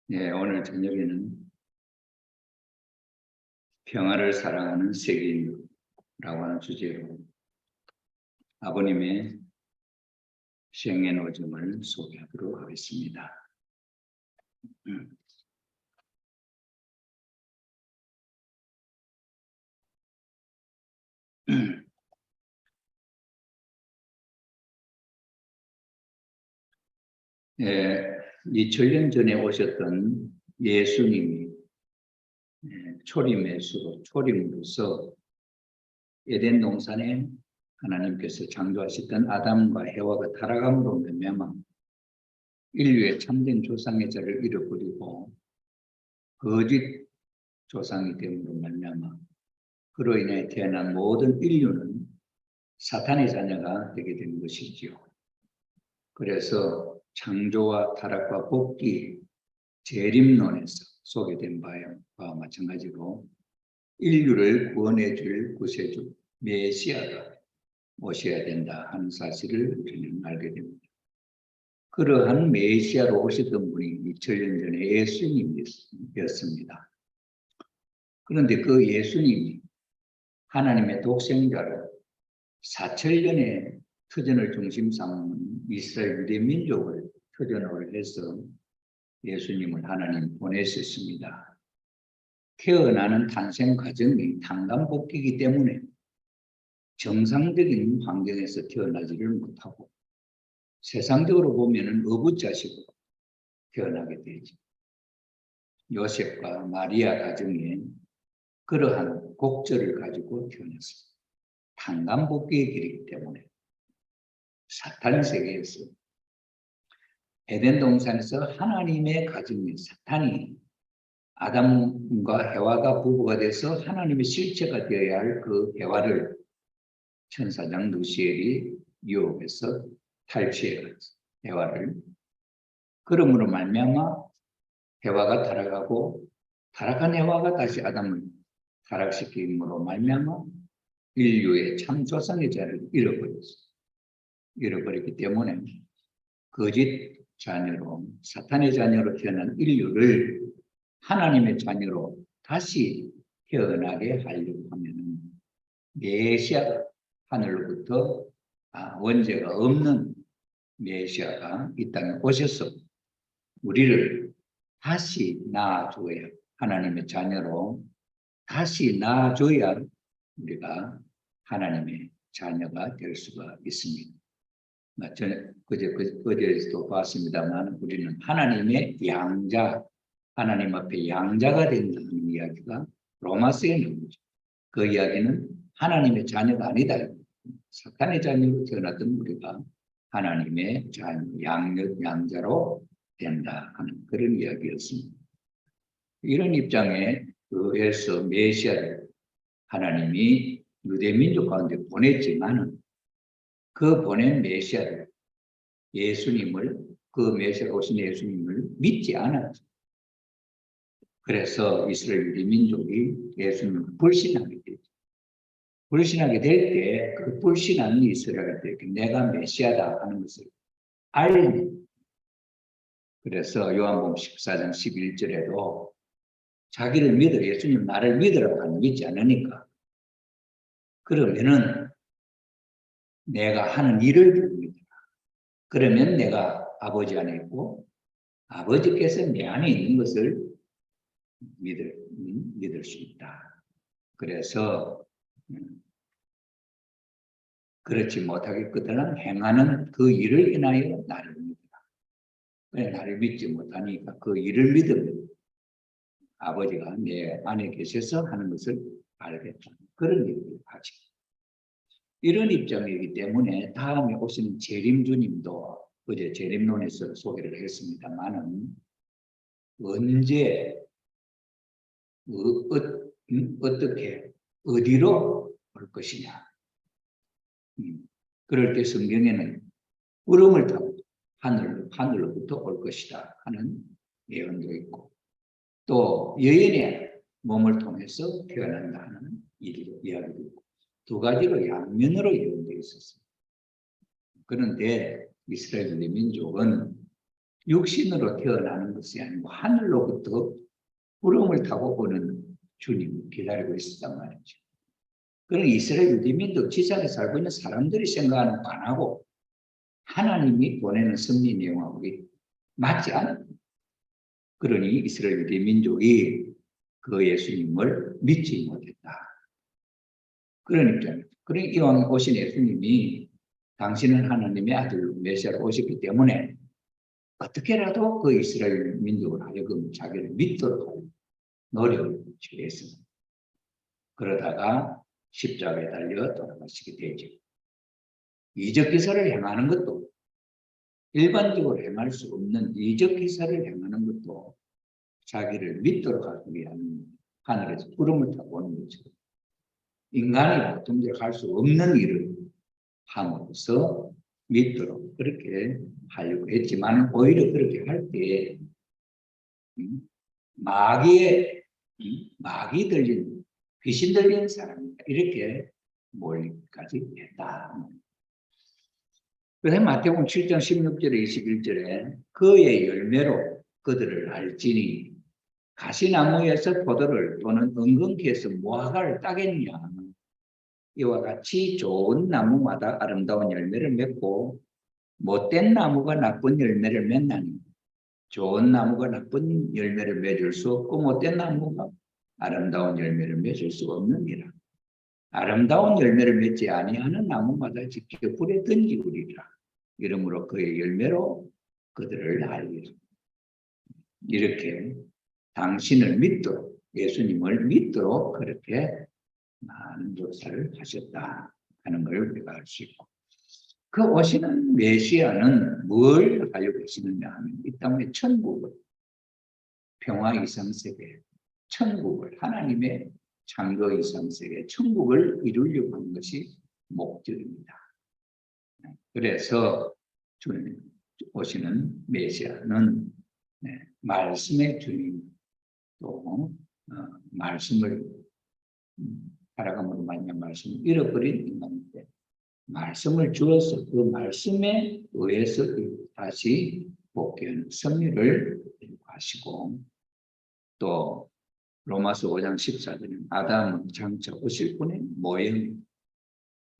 네, 오늘 저녁에는 평화를 사랑하는 세계인이라고 하는 주제로 아버님의 생애노점을 소개하도록 하겠습니다. 예, 2000년 전에 오셨던 예수님이 초림으로서 에덴 동산에 하나님께서 창조하셨던 아담과 해와가 타락함으로 말미암아 인류의 참된 조상의 자를 잃어버리고 거짓 조상이 됨으로 말미암아 그로 인해 태어난 모든 인류는 사탄의 자녀가 되게 된 것이지요. 그래서 창조와 타락과 복귀, 재림론에서 소개된 바와 마찬가지로 인류를 구원해 줄 구세주 메시아가 오셔야 된다 하는 사실을 우리는 알게 됩니다. 그러한 메시아로 오셨던 분이 2000년 전에 예수님이었습니다. 그런데 그 예수님이 하나님의 독생자로 4천년의 터전을 중심 삼는 이스라엘 유대 민족을 터전으로 해서 예수님을 하나님 보내셨습니다. 태어나는 탄생 과정이 탄감복귀이기 때문에 정상적인 환경에서 태어나지를 못하고 세상적으로 보면은 어부자식으로 태어나게 되죠. 요셉과 마리아 가정에 그러한 곡절을 가지고 태어났습니다. 탄감복귀의 길이기 때문에 사탄 세계에서 에덴 동산에서 하나님의 가정인 사탄이 아담과 해와가 부부가 돼서 하나님의 실체가 되어야 할 그 해와를 천사장 루시엘이 유혹해서 탈취해갔어요. 해와를. 그러므로 말미암아 해와가 타락하고 타락한 해와가 다시 아담을 타락시킴으로 말미암아 인류의 참 조상의 자를 잃어버렸어요. 잃어버렸기 때문에 거짓 자녀로 사탄의 자녀로 태어난 인류를 하나님의 자녀로 다시 태어나게 하려고 하면은 메시아가 하늘로부터 원죄가 없는 메시아가 이 땅에 오셔서 우리를 다시 낳아줘야 하나님의 자녀로 다시 낳아줘야 우리가 하나님의 자녀가 될 수가 있습니다. 그제도 봤습니다만 우리는 하나님의 양자, 하나님 앞에 양자가 된다는 이야기가 로마서에 나오죠. 그 이야기는 하나님의 자녀가 아니다. 사탄의 자녀로 태어났던 우리가 하나님의 자녀, 양자로 된다 하는 그런 이야기였습니다. 이런 입장에 의해서 메시아를 하나님이 유대민족 가운데 보냈지만은 그 보낸 메시아를 예수님을 그 메시아가 오신 예수님을 믿지 않았죠. 그래서 이스라엘 유대 민족이 예수님을 불신하게 되죠. 불신하게 될 때 그 불신하는 이스라엘들에게 내가 메시아다 하는 것을 알는. 그래서 요한복음 14장 11절에도 자기를 믿어 예수님 나를 믿으라고 하는 믿지 않으니까 그러면은 내가 하는 일을 믿으라. 그러면 내가 아버지 안에 있고 아버지께서 내 안에 있는 것을 믿을 수 있다. 그래서 그렇지 못하겠거든 행하는 그 일을 인하여 나를 믿으라. 그래, 나를 믿지 못하니까 그 일을 믿으면 아버지가 내 안에 계셔서 하는 것을 알겠다. 그런 얘기를 하죠. 이런 입장이기 때문에 다음에 오시는 재림주님도 어제 재림론에서 소개를 했습니다만은 언제 어떻게 어디로 올 것이냐. 그럴 때 성경에는 구름을 타고 하늘로부터 올 것이다 하는 예언도 있고 또 여인의 몸을 통해서 태어난다 하는 이야기도 있고 두 가지로 양면으로 예언되어 있었습니다. 그런데 이스라엘 민족은 육신으로 태어나는 것이 아니고 하늘로부터 구름을 타고 오는 주님을 기다리고 있었단 말이죠. 그런 이스라엘 유대민도 지상에 살고 있는 사람들이 생각하는 반하고 하나님이 보내는 섭리 내용하고 맞지 않아요. 그러니 이스라엘 유대민족이 그 예수님을 믿지 못했다. 그런 입장이죠. 그러니 이왕 오신 예수님이 당신은 하나님의 아들 메시아로 오셨기 때문에 어떻게라도 그 이스라엘 민족을 하여금 자기를 믿도록 노력을 취했습니다. 그러다가 십자가에 달려 돌아가시게 되죠. 이적 기사를 행하는 것도 일반적으로 행할 수 없는 이적 기사를 행하는 것도 자기를 믿도록 하기 위한 하늘에서 구름을 타고 오는 거죠. 인간이 보통대로 할 수 없는 일을 함으로써 믿도록 그렇게 하려고 했지만 오히려 그렇게 할 때 마귀 들린 귀신 들린 사람이다 이렇게 몰리까지 했다. 그래서 마태복음 7장 16절에 21절에 그의 열매로 그들을 알지니 가시나무에서 포도를 또는 은근키에서 무화과를 따겠냐. 이와 같이 좋은 나무마다 아름다운 열매를 맺고 못된 나무가 나쁜 열매를 맺나니 좋은 나무가 나쁜 열매를 맺을 수 없고 못된 나무가 아름다운 열매를 맺을 수 없느니라. 아름다운 열매를 맺지 아니하는 나무마다 직접 불에 던지우리라. 이러므로 그의 열매로 그들을 알리라. 이렇게 당신을 믿도록 예수님을 믿도록 그렇게 많은 조사를 하셨다 하는 걸 우리가 알 수 있고 그 오시는 메시아는 뭘 하려 계시느냐 하면 이 땅의 천국을 평화 이상세계 천국을 하나님의 창조 이상세계 천국을 이루려고 하는 것이 목적입니다. 그래서 주님 오시는 메시아는 말씀의 주님 또 말씀을 살아감으로 말미암아 말씀을 잃어버린 인간인데 말씀을 주어서 그 말씀에 의해서 다시 복귀하는 섭리를 하시고 또 로마서 5장 14절에 아담은 장차 오실 분의 모형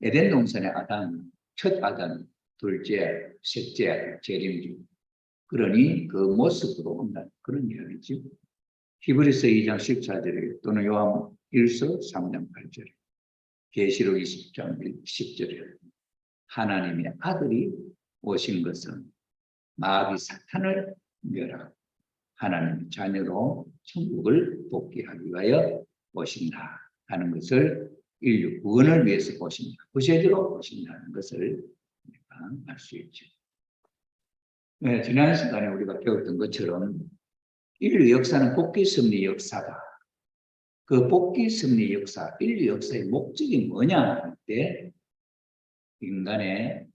에덴 동산의 아담 첫 아담 둘째 셋째 재림주 그러니 그 모습으로 온다는 그런 이야기죠. 히브리서 2장 14절에 또는 요한 1서 3장 8절에 계시록 20장 10절에 하나님의 아들이 오신 것은 마귀 사탄을 멸하고 하나님의 자녀로 천국을 복귀하기 위하여 오신다 하는 것을 인류 구원을 위해서 오신다. 구세주로 오신다는 것을 우리가 알 수 있죠. 네, 지난 시간에 우리가 배웠던 것처럼 인류 역사는 복귀 섭리 역사다. 그 복귀 섭리 역사, 인류 역사의 목적이 뭐냐 할 때 인간의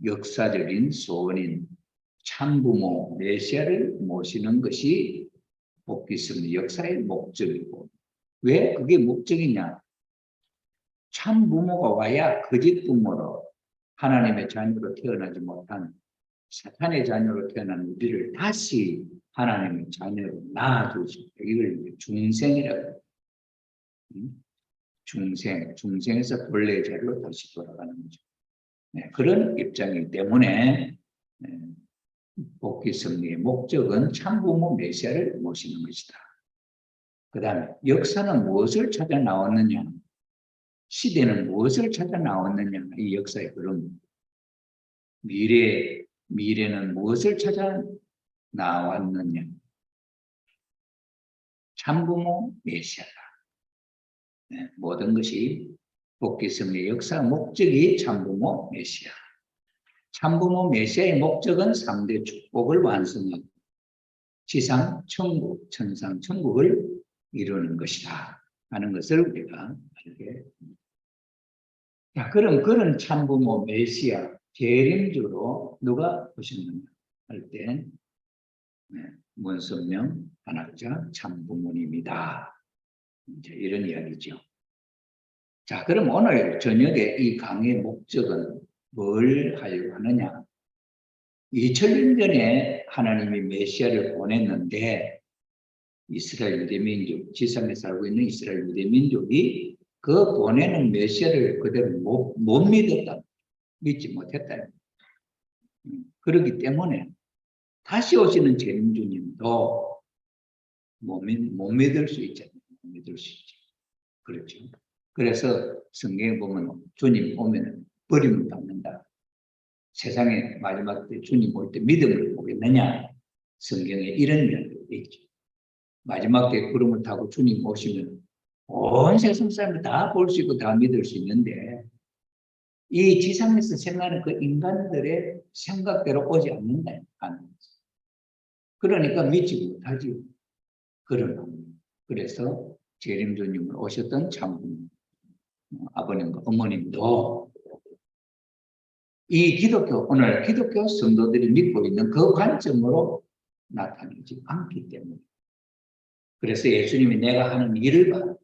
역사적인 소원인 참부모 메시아를 모시는 것이 복귀 섭리 역사의 목적이고 왜 그게 목적이냐? 참부모가 와야 거짓 부모로 하나님의 자녀로 태어나지 못한 사탄의 자녀로 태어난 우리를 다시 하나님의 자녀로 낳아주시고 이걸 중생이라고 해요. 중생에서 본래 자리로 다시 돌아가는 거죠. 네, 그런 입장이기 때문에 복귀 섭리의 목적은 참부모 메시아를 모시는 것이다. 그 다음에 역사는 무엇을 찾아 나왔느냐? 시대는 무엇을 찾아 나왔느냐? 이 역사의 흐름. 미래는 무엇을 찾아 나왔느냐? 참부모 메시아다. 네, 모든 것이 복귀 섭리의 역사 목적이 참부모 메시아. 참부모 메시아의 목적은 3대 축복을 완성하고 지상 천국, 천상 천국을 이루는 것이다 하는 것을 우리가 알게 됩니다. 자, 그럼 그런 참부모 메시아 재림주로 누가 오셨느냐 할 때 문선명 한학자 참부모님이다. 이제 이런 이야기죠. 자, 그럼 오늘 저녁에 이 강의의 목적은 뭘 하려고 하느냐? 2000년 전에 하나님이 메시아를 보냈는데 이스라엘 유대민족, 지상에 살고 있는 이스라엘 유대민족이 그 보내는 메시아를 그대로 못 믿었다. 믿지 못했다. 그렇기 때문에 다시 오시는 재림주님도 못 믿을 수 있잖아요. 못 믿을 수 있죠. 그렇죠. 그래서 성경에 보면 주님 오면 버림을 받는다. 세상에 마지막 때 주님 올 때 믿음을 보겠느냐? 성경에 이런 면이 있죠. 마지막 때 구름을 타고 주님 오시면 온 세상 사람이 다 볼 수 있고 다 믿을 수 있는데 이 지상에서 생각하는 그 인간들의 생각대로 오지 않는다. 그러니까 믿지 못하지. 그래서 재림주님을 오셨던 참 아버님과 어머님도 이 오늘 기독교 성도들이 믿고 있는 그 관점으로 나타나지 않기 때문에. 그래서 예수님이 내가 하는 일을 봐.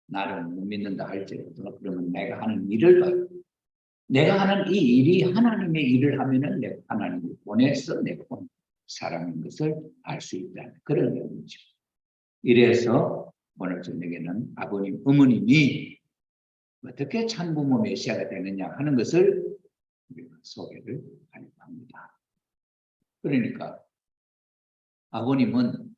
나를 못 믿는다 할지라도 그러면 내가 하는 일을 봐. 내가 하는 이 일이 하나님의 일을 하면은 내가 하나님을 보내서 내가 본 사람인 것을 알 수 있다는 그런 의미죠. 이래서 오늘 저녁에는 아버님, 어머님이 어떻게 참부모 메시아가 되느냐 하는 것을 우리가 소개를 하려고 합니다. 그러니까 아버님은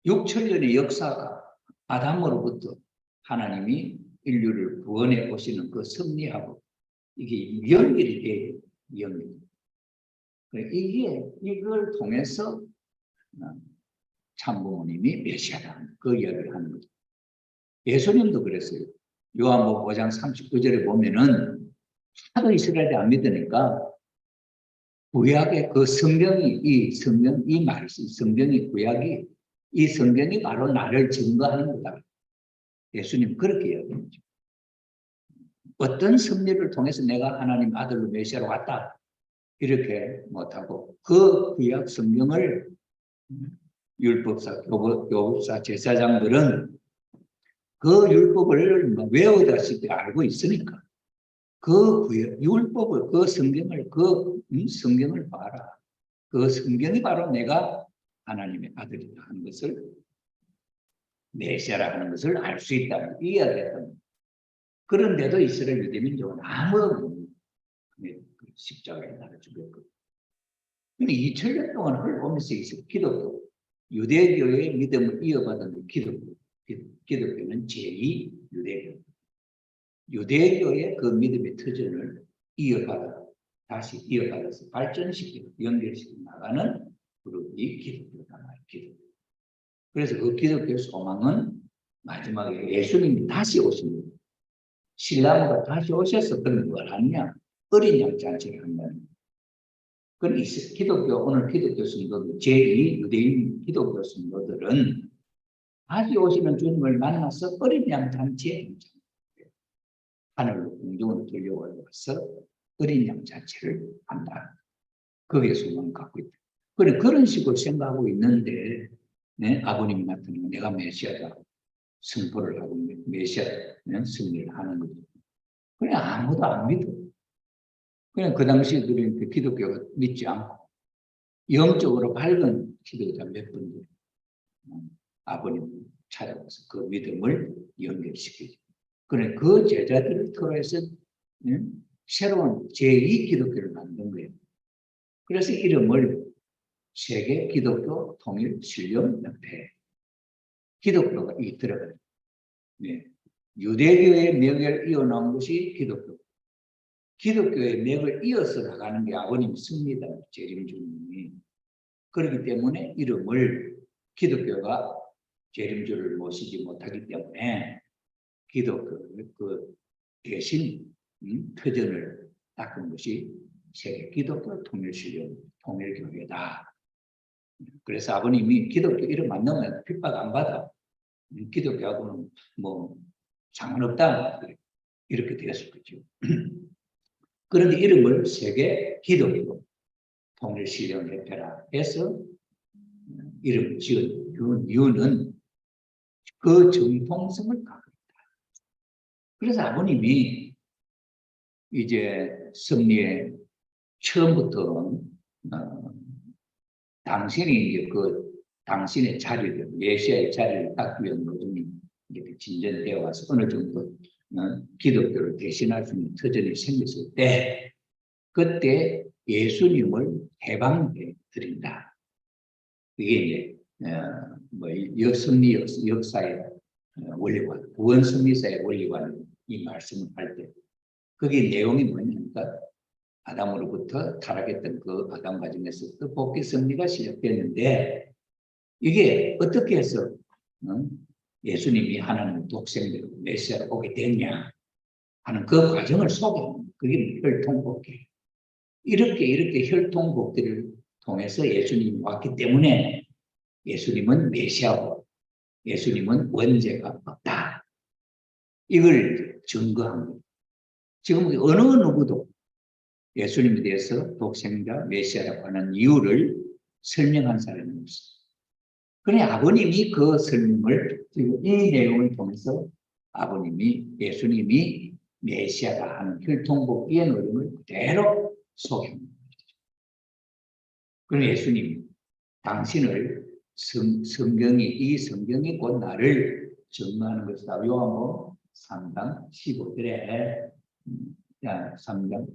6천년의 역사가 아담으로부터 하나님이 인류를 구원해 오시는 그 섭리하고 이게 연결이 돼요. 연결. 이걸 통해서 참부모님이 메시아다. 그 이야기를 하는 거죠. 예수님도 그랬어요. 요한복음 5장 39절에 보면은 하도 이스라엘이 안 믿으니까 구약의 그 성경이 이 말씀 성경이 구약이 이 성경이 바로 나를 증거하는 거다. 예수님 그렇게 이야기했죠. 어떤 섭리를 통해서 내가 하나님 아들로 메시아로 왔다. 이렇게 못하고 그 구약 성경을 율법사, 교법사, 제사장들은 그 율법을 외우다시피 알고 있으니까 그 율법을, 그 성경을 봐라. 그 성경이 바로 내가 하나님의 아들이다 하는 것을 메시아라 하는 것을 알 수 있다. 이야기했던. 그런데도 이스라엘 유대민족은 아무 십자가에 나를 죽였거든요. 2000년 동안 흘러오면서 기독교, 유대교의 믿음을 이어받은 기독교는 제2 유대교. 유대교의 그 믿음의 터전을 다시 이어받아서 발전시키고 연결시키고 나가는 그룹이 기독교다. 기독교. 그래서 그 기독교의 소망은 마지막에 예수님이 다시 오십니다. 신라무가 다시 오셔서 그런 걸 하느냐? 어린 양 잔치를 한다는. 그런 오늘 기독교 성도들, 제2 유대인 기독교 성도들은 다시 오시는 주님을 만나서 어린 양 잔치에 하늘로 공중으로 들려와서 어린 양 잔치를 한다. 거기에 소망을 갖고 있다. 그런 식으로 생각하고 있는데 네? 아버님이 나타나면 내가 메시아다. 선포를 하고 메시아는 승리를 하는 거죠. 그냥 아무도 안 믿어. 그냥 그 당시에 그런 기독교가 믿지 않고 영적으로 밝은 기도자 몇 분들 아버님 찾아와서 그 믿음을 연결시키죠. 그래 그 제자들을 통해서 새로운 제2 기독교를 만든 거예요. 그래서 이름을 세계 기독교 통일 신령 협회 기독교가 들어가요. 네. 유대교의 맥을 이어나온 것이 기독교. 기독교의 맥을 이어서 나가는 게 아버님이 씁니다. 재림주님이. 그렇기 때문에 이름을 기독교가 재림주를 모시지 못하기 때문에 기독교를 그 대신 터전을 닦은 것이 세계 기독교 통일신령 통일교회다. 그래서 아버님이 기독교 이름 안 넣으면 핍박 안 받아. 기독교하고는 뭐 상관없다. 이렇게 되었을 거죠. 그런데 이름을 세계 기독교 통일신령협회라 해서 이름을 지은 이유는 그 정통성을 갖고 있다. 그래서 아버님이 이제 섭리에 처음부터 어, 당신이 이제 당신의 자리를, 메시아의 자리를 닦기 위한 노동이 이렇게 진전되어 와서 어느 정도 기독교를 대신할 수 있는 터전이 생겼을 때, 그때 예수님을 해방해 드린다. 이게 이제 뭐 승리 역사의 원리관, 구원 승리사의 원리관 이 말씀을 할 때, 그게 내용이 뭐냐니까 아담으로부터 타락했던 그 아담 과정에서 또 복귀 승리가 시작됐는데, 이게 어떻게 해서 예수님이 하나님 독생자로 메시아로 오게 됐냐 하는 그 과정을 소개합니다. 그게 혈통복귀. 이렇게 혈통복귀를 통해서 예수님이 왔기 때문에 예수님은 메시아고 예수님은 원죄가 없다. 이걸 증거합니다. 지금 어느 누구도 예수님에 대해서 독생자 메시아라고 하는 이유를 설명한 사람이 없습니다. 그래 아버님이 그 설명을 지금 이 내용을 통해서 예수님이 메시아가 하는 혈통복귀의 노력을 그대로 소개합니다. 그럼 예수님이 당신을 이 성경이 곧 나를 증거하는 것이다. 요한복음 3장 15절에 3장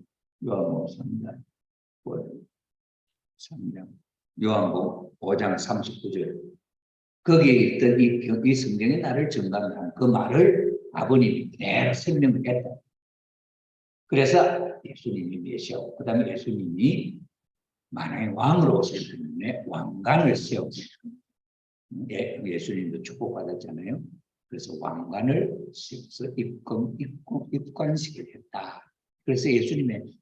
요한복음 3장 요한복음 5장 39절 거기에 있던 이 성경이 나를 증거하는 그 말을 아버님이 그대로 설명을 했다. 그래서 예수님이 메시아고 그 다음에 예수님이 만왕의 왕으로 오셨기 때문에 왕관을 세웠어요. 예수님도 축복받았잖아요. 그래서 왕관을 세워서 입관식을 했다. 그래서 예수님의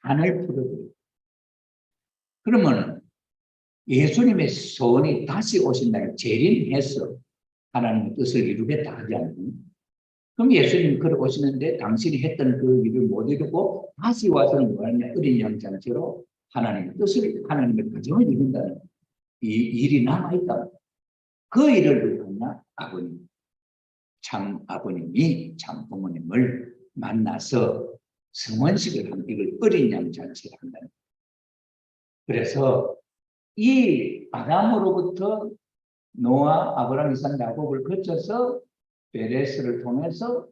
한을 풀어드려요. 그러면 예수님의 소원이 다시 오신다는 재림해서 하나님의 뜻을 이루겠다 하지 않나요? 그럼 예수님이 그러 오시는데 당신이 했던 그 일을 못 이루고 다시 와서는 뭐하냐? 어린 양 잔치로 하나님의 뜻을, 하나님의 가정을 이룬다는 이 일이 남아있다. 그 일을 누구냐? 아버님이 참 부모님을 만나서 성원식을 한 이걸 어린 양 잔치를 한다는 거예요. 그래서 이 아담으로부터 노아, 아브라함, 이삭, 야곱을 거쳐서 베레스를 통해서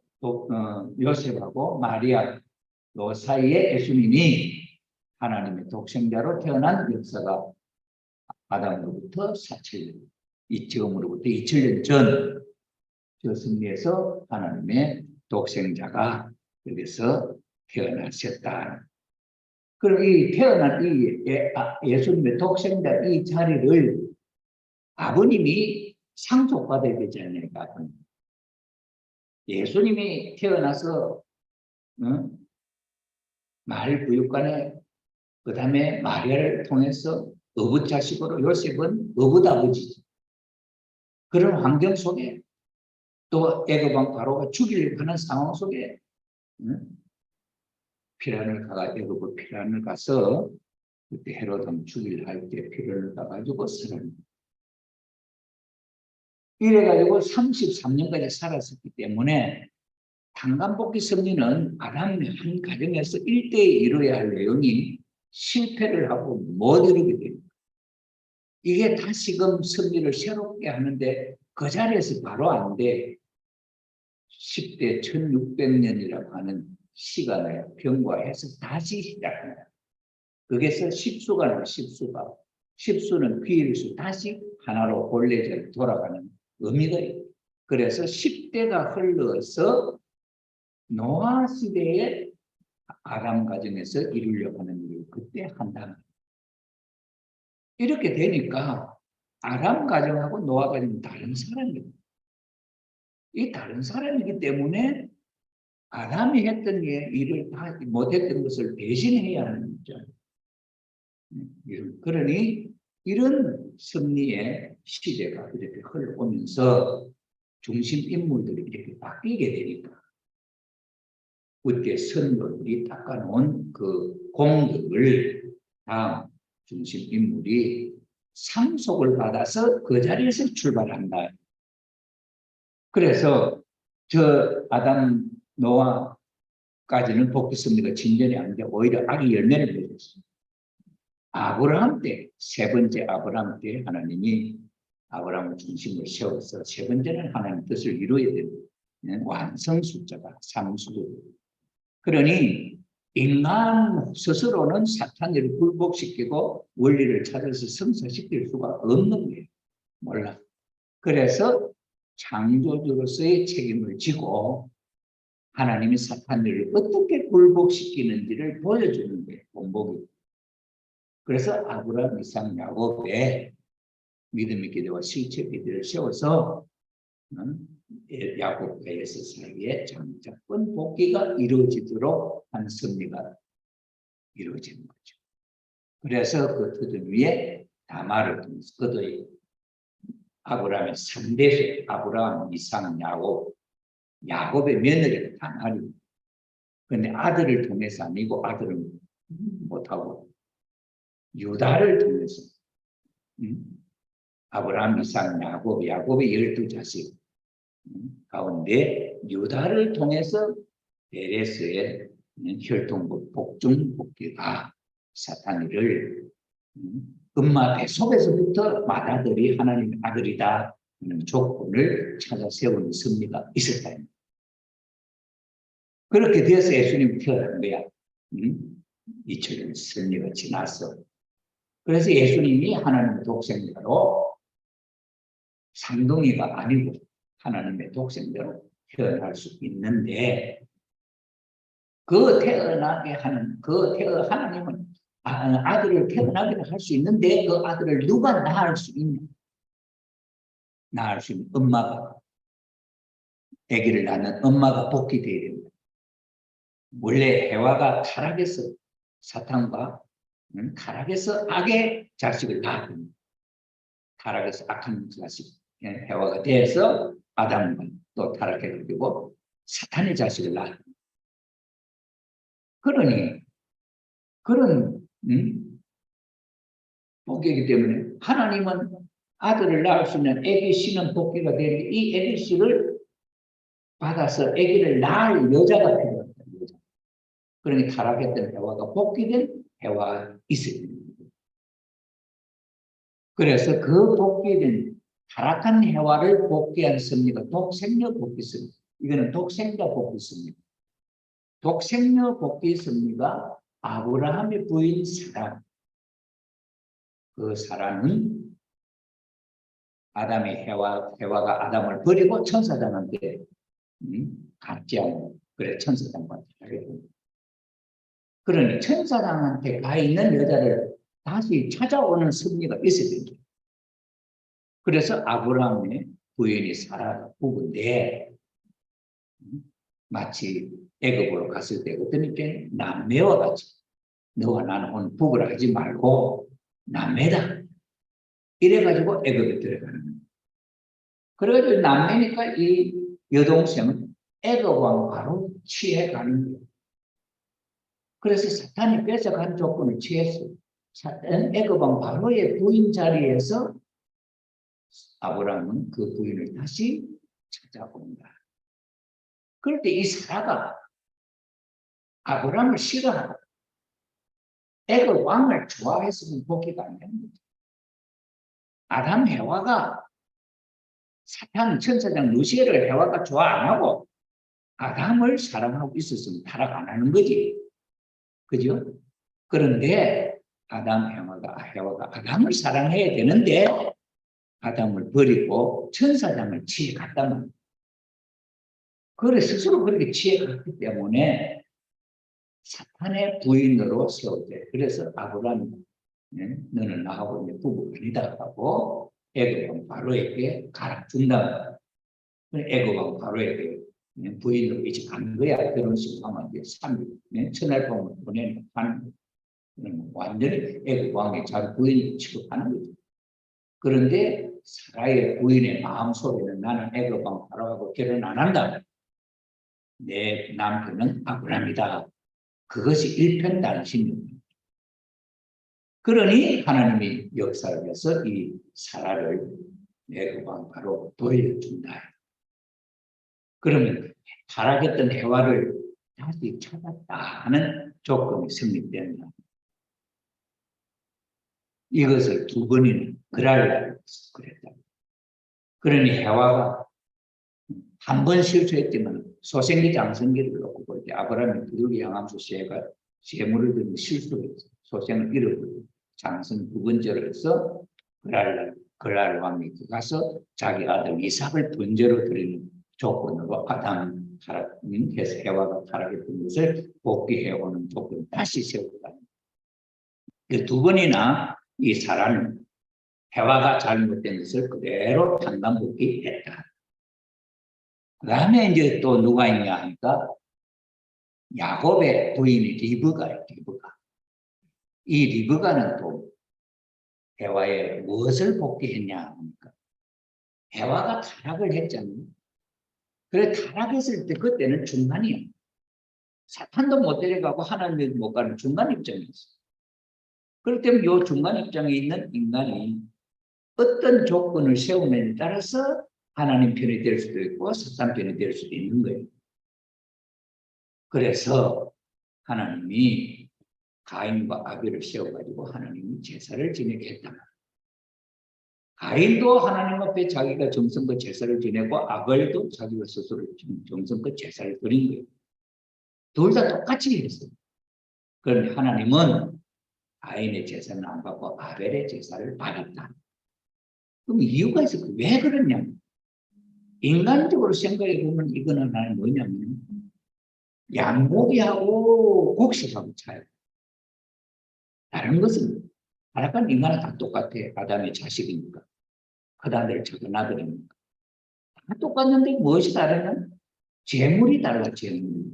요셉하고 마리아 요 사이에 예수님이 하나님의 독생자로 태어난 역사가 아담으로부터 4,000년, 지금으로부터 2,000년 전 저 승리에서 하나님의 독생자가 여기서 태어나셨다. 그리고 이 태어난 예수님의 독생자 이 자리를 아버님이 상속받아야 되지 않습니까? 예수님이 태어나서 마을 부육간에 그 다음에 마리아를 통해서 어부자식으로 요셉은 어부아버지지. 그런 환경 속에 또 애굽왕 바로가 죽이려고 하는 상황 속에 애굽 피란을 가서 그때 헤롯은 죽이려 할 때 피란을 가가지고 쓰는 이래가지고 33년까지 살았었기 때문에 탄간복귀 승리는 아담의 한 가정에서 1대1 이루어야 할 내용이 실패를 하고 못 이루게 됩니다. 이게 다시금 승리를 새롭게 하는데 그 자리에서 바로 안 돼. 10대 1600년이라고 하는 시간을 병과해서 다시 시작합니다. 거기서 10수가 나와 10수가. 10수는 귀일수 다시 하나로 본래대로 돌아가는 의미가 있어요. 그래서 10대가 흘러서 노아 시대에 아담 가정에서 이루려고 하는 일을 그때 한다. 이렇게 되니까 아담 가정하고 노아 가정은 다른 사람입니다. 이 다른 사람이기 때문에 아담이 했던 일을 다 못했던 것을 대신해야 하는 거죠. 그러니 이런 승리의 시대가 이렇게 흘러오면서 중심 인물들이 이렇게 바뀌게 되니까 그때 선조들이 닦아놓은 그 공덕을 다음 중심 인물이 상속을 받아서 그 자리에서 출발한다. 그래서 저 아담 노아까지는 복귀 승리가 진전이 아닌데 오히려 악이 열매를 맺었습니다. 아브라함 때, 세 번째 아브라함 때 하나님이 아브라함을 중심으로 세워서 세 번째는 하나님 뜻을 이루어야 되는 완성 숫자가 상수. 그러니 인간 스스로는 사탄을 굴복시키고 원리를 찾아서 성사시킬 수가 없는 거예요. 몰라. 그래서 창조주로서의 책임을 지고 하나님이 사탄을 어떻게 굴복시키는지를 보여주는 거예요. 본보기. 그래서 아브라함, 이삭, 야곱의 믿음의 기대와 실체 기대를 세워서 야곱과 에서 사이에 장자권 복귀가 이루어지도록 하는 섭리가 이루어지는 거죠. 그래서 그 터전 위에 다말을 통해서 그들이 아브라함의 3대수 아브라함, 이삭, 야곱의 며느리가 다말이. 그런데 아들을 통해서 아니고 아들은 못하고 유다를 통해서 아브라함, 이삭, 야곱의 12자식 가운데 유다를 통해서 베레스의 혈통복 복중복귀가 사탄이를 엄마 뱃속에서부터 맏아들이 하나님의 아들이다 하는 조건을 찾아 세우는 섭리가 있었다. 그렇게 되어서 예수님이 태어난 거야. 2000년 섭리가 지났어. 그래서 예수님이 하나님의 독생자로 상동이가 아니고 하나님의 독생자로 태어날 수 있는데 그 태어나게 하는 하나님은 아들을 태어나게 할 수 있는데 그 아들을 누가 낳을 수 있냐? 낳을 수 있는 엄마가 아기를 낳는 엄마가 복귀되어야 됩니다. 원래 해와가 타락해서 사탄과 타락해서 악의 자식을 낳았습니다. 타락해서 악한 자식 해와가 돼서 아담과 또 타락해가지고 사탄의 자식을 낳았습니다. 그러니 그런 복귀이기 때문에 하나님은 아들을 낳을 수 있는 아기 씨는 복귀가 되는데 이 아기 씨를 받아서 아기를 낳을 여자가 필요합니다. 그러니 타락했던 해와가 복귀된 해와 있어야 됩니다. 그래서 그 복귀된 타락한 해와를 복귀한 섭리가 독생녀 복귀 섭리. 이거는 독생자 복귀 섭리. 독생녀 복귀 섭리가 아브라함의 부인 사라. 그 사라는 아담의 해와가 아담을 버리고 천사장한테 갔지 않고 그래 천사장과 하게 됩니다. 그러니 천사장한테 가 있는 여자를 다시 찾아오는 섭리가 있어야 됩니다. 그래서 아브라함의 부인이 사라가 부부인데 마치 애굽으로 갔을 때 어떤 입장에 남매와 같이 너와 나는 오늘 부부를 하지 말고 남매다. 이래가지고 애굽에 들어가는 거예요. 그래가지고 남매니까 이 여동생은 애굽 왕 바로 취해가는 거예요. 그래서 사탄이 뺏어간 조건을 취했어요. 애굽 왕 바로의 부인 자리에서 아브라함은 그 부인을 다시 찾아본다. 그럴 때 이 사라가 아브라함을 싫어하고 애굽 왕을 좋아했으면 복귀가 안 됩니다. 아담 해와가 사탄 천사장 루시엘을 해와가 좋아 안 하고 아담을 사랑하고 있었으면 타락 안 하는 거지. 그죠? 그런데 해와가 아담을 사랑해야 되는데 아담을 버리고 천사장을 취해갔다면 그래 스스로 그렇게 취해갔기 때문에 사탄의 부인으로 세웠대. 그래서 아브라함이 너는 나하고 이제 부부가 아니다 하고 애굽 바로에게 가라 준다. 애굽 바로에게 부인으로 이제 간 거야. 결혼식 하면 이제 3일 천할봉을 보내는 완전히 애굽 왕의 자기 부인을 취급하는 거죠. 그런데 사라의 부인의 마음속에는 나는 애굽 왕 바로하고 결혼 안 한다. 내 남편은 아브라함이다. 그것이 일편단심입니다. 그러니 하나님이 역사를 해서 이 사라를 애굽 왕 바로 돌려준다. 그러면 타락했던 해와를 다시 찾았다 하는 조건이 성립된다. 이것을 두 번이나 그랄 그랬다. 그러니 해와가 한 번 실수했지만 소생기 장성기를 놓고 볼 때 아브라함이 그들을 향하면서 쇠물을 들면 실수했어. 소생을 잃어버리고 장성 두 번째로 해서 그랄 왕이 가서 자기 아들 이삭을 번제로 드리는 조건으로 아담 타락해서 해와가 타락했던 것을 복귀해오는 조건 다시 세웠다. 두 번이나 이 사람은 해와가 잘못된 것을 그대로 탄감복귀했다. 그 다음에 이제 또 누가 있냐 하니까 야곱의 부인이 리브가예요. 리브가. 이 리브가는 또 해와에 무엇을 복귀했냐 하니까 해와가 타락을 했잖아요. 그래 타락했을 때 그때는 중간이야. 사탄도 못 데려가고 하나님도 못 가는 중간 입장이었어. 그렇기 때문에 이 중간 입장에 있는 인간이 어떤 조건을 세우느냐에 따라서 하나님 편이 될 수도 있고 사탄 편이 될 수도 있는 거예요. 그래서 하나님이 가인과 아벨을 세워가지고 하나님이 제사를 지내게 했다. 가인도 하나님 앞에 자기가 정성껏 제사를 지내고 아벨도 자기가 스스로 정성껏 제사를 드린 거예요. 둘 다 똑같이 했어요. 그런데 하나님은 가인의 제사는 안 받고 아벨의 제사를 받았다. 그럼 이유가 있어. 왜 그러냐면 인간적으로 생각해 보면 이거는 나는 뭐냐면 양고기하고 곡식하고 차이. 다른 것은 약간 인간은 다 똑같아. 아담의 자식이니까. 그다음에 작은 아들이니까. 다 똑같는데 무엇이 다르냐? 재물이 달라, 재물이.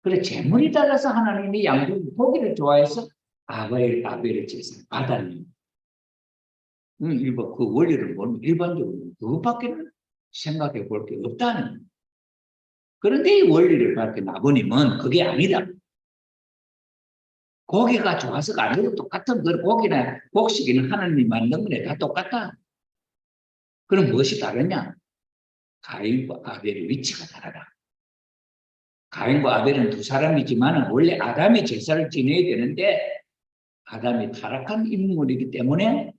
그래, 재물이 달라서 하나님이 양고기, 고기를 좋아해서 아벨의 제사를 받았네. 그 원리를 보면 일반적으로 그것밖에는 생각해 볼 게 없다는. 그런데 이 원리를 밝힌 아버님은 그게 아니다. 고기가 좋아서가 아니고 똑같은 그 고기나 곡식이나 하나님이 만든 거네 다 똑같다. 그럼 무엇이 다르냐? 가인과 아벨의 위치가 다르다. 가인과 아벨은 두 사람이지만 원래 아담이 제사를 지내야 되는데 아담이 타락한 인물이기 때문에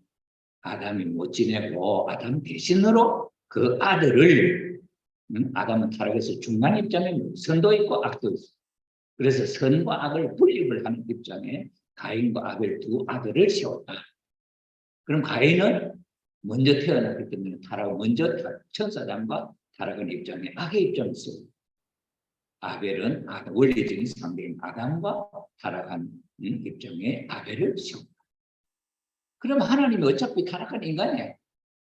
아담이 못 지내고 아담 대신으로 그 아들을 아담은 타락해서 중간 입장에 선도 있고 악도 있어. 그래서 선과 악을 분립을 하는 입장에 가인과 아벨 두 아들을 세웠다. 그럼 가인은 먼저 태어났기 때문에 먼저 천사장과 타락한 입장에 악의 입장에서 아벨은 원리적인 상대인 아담과 타락한 입장에 아벨을 세웠다. 그럼 하나님이 어차피 타락한 인간이에요.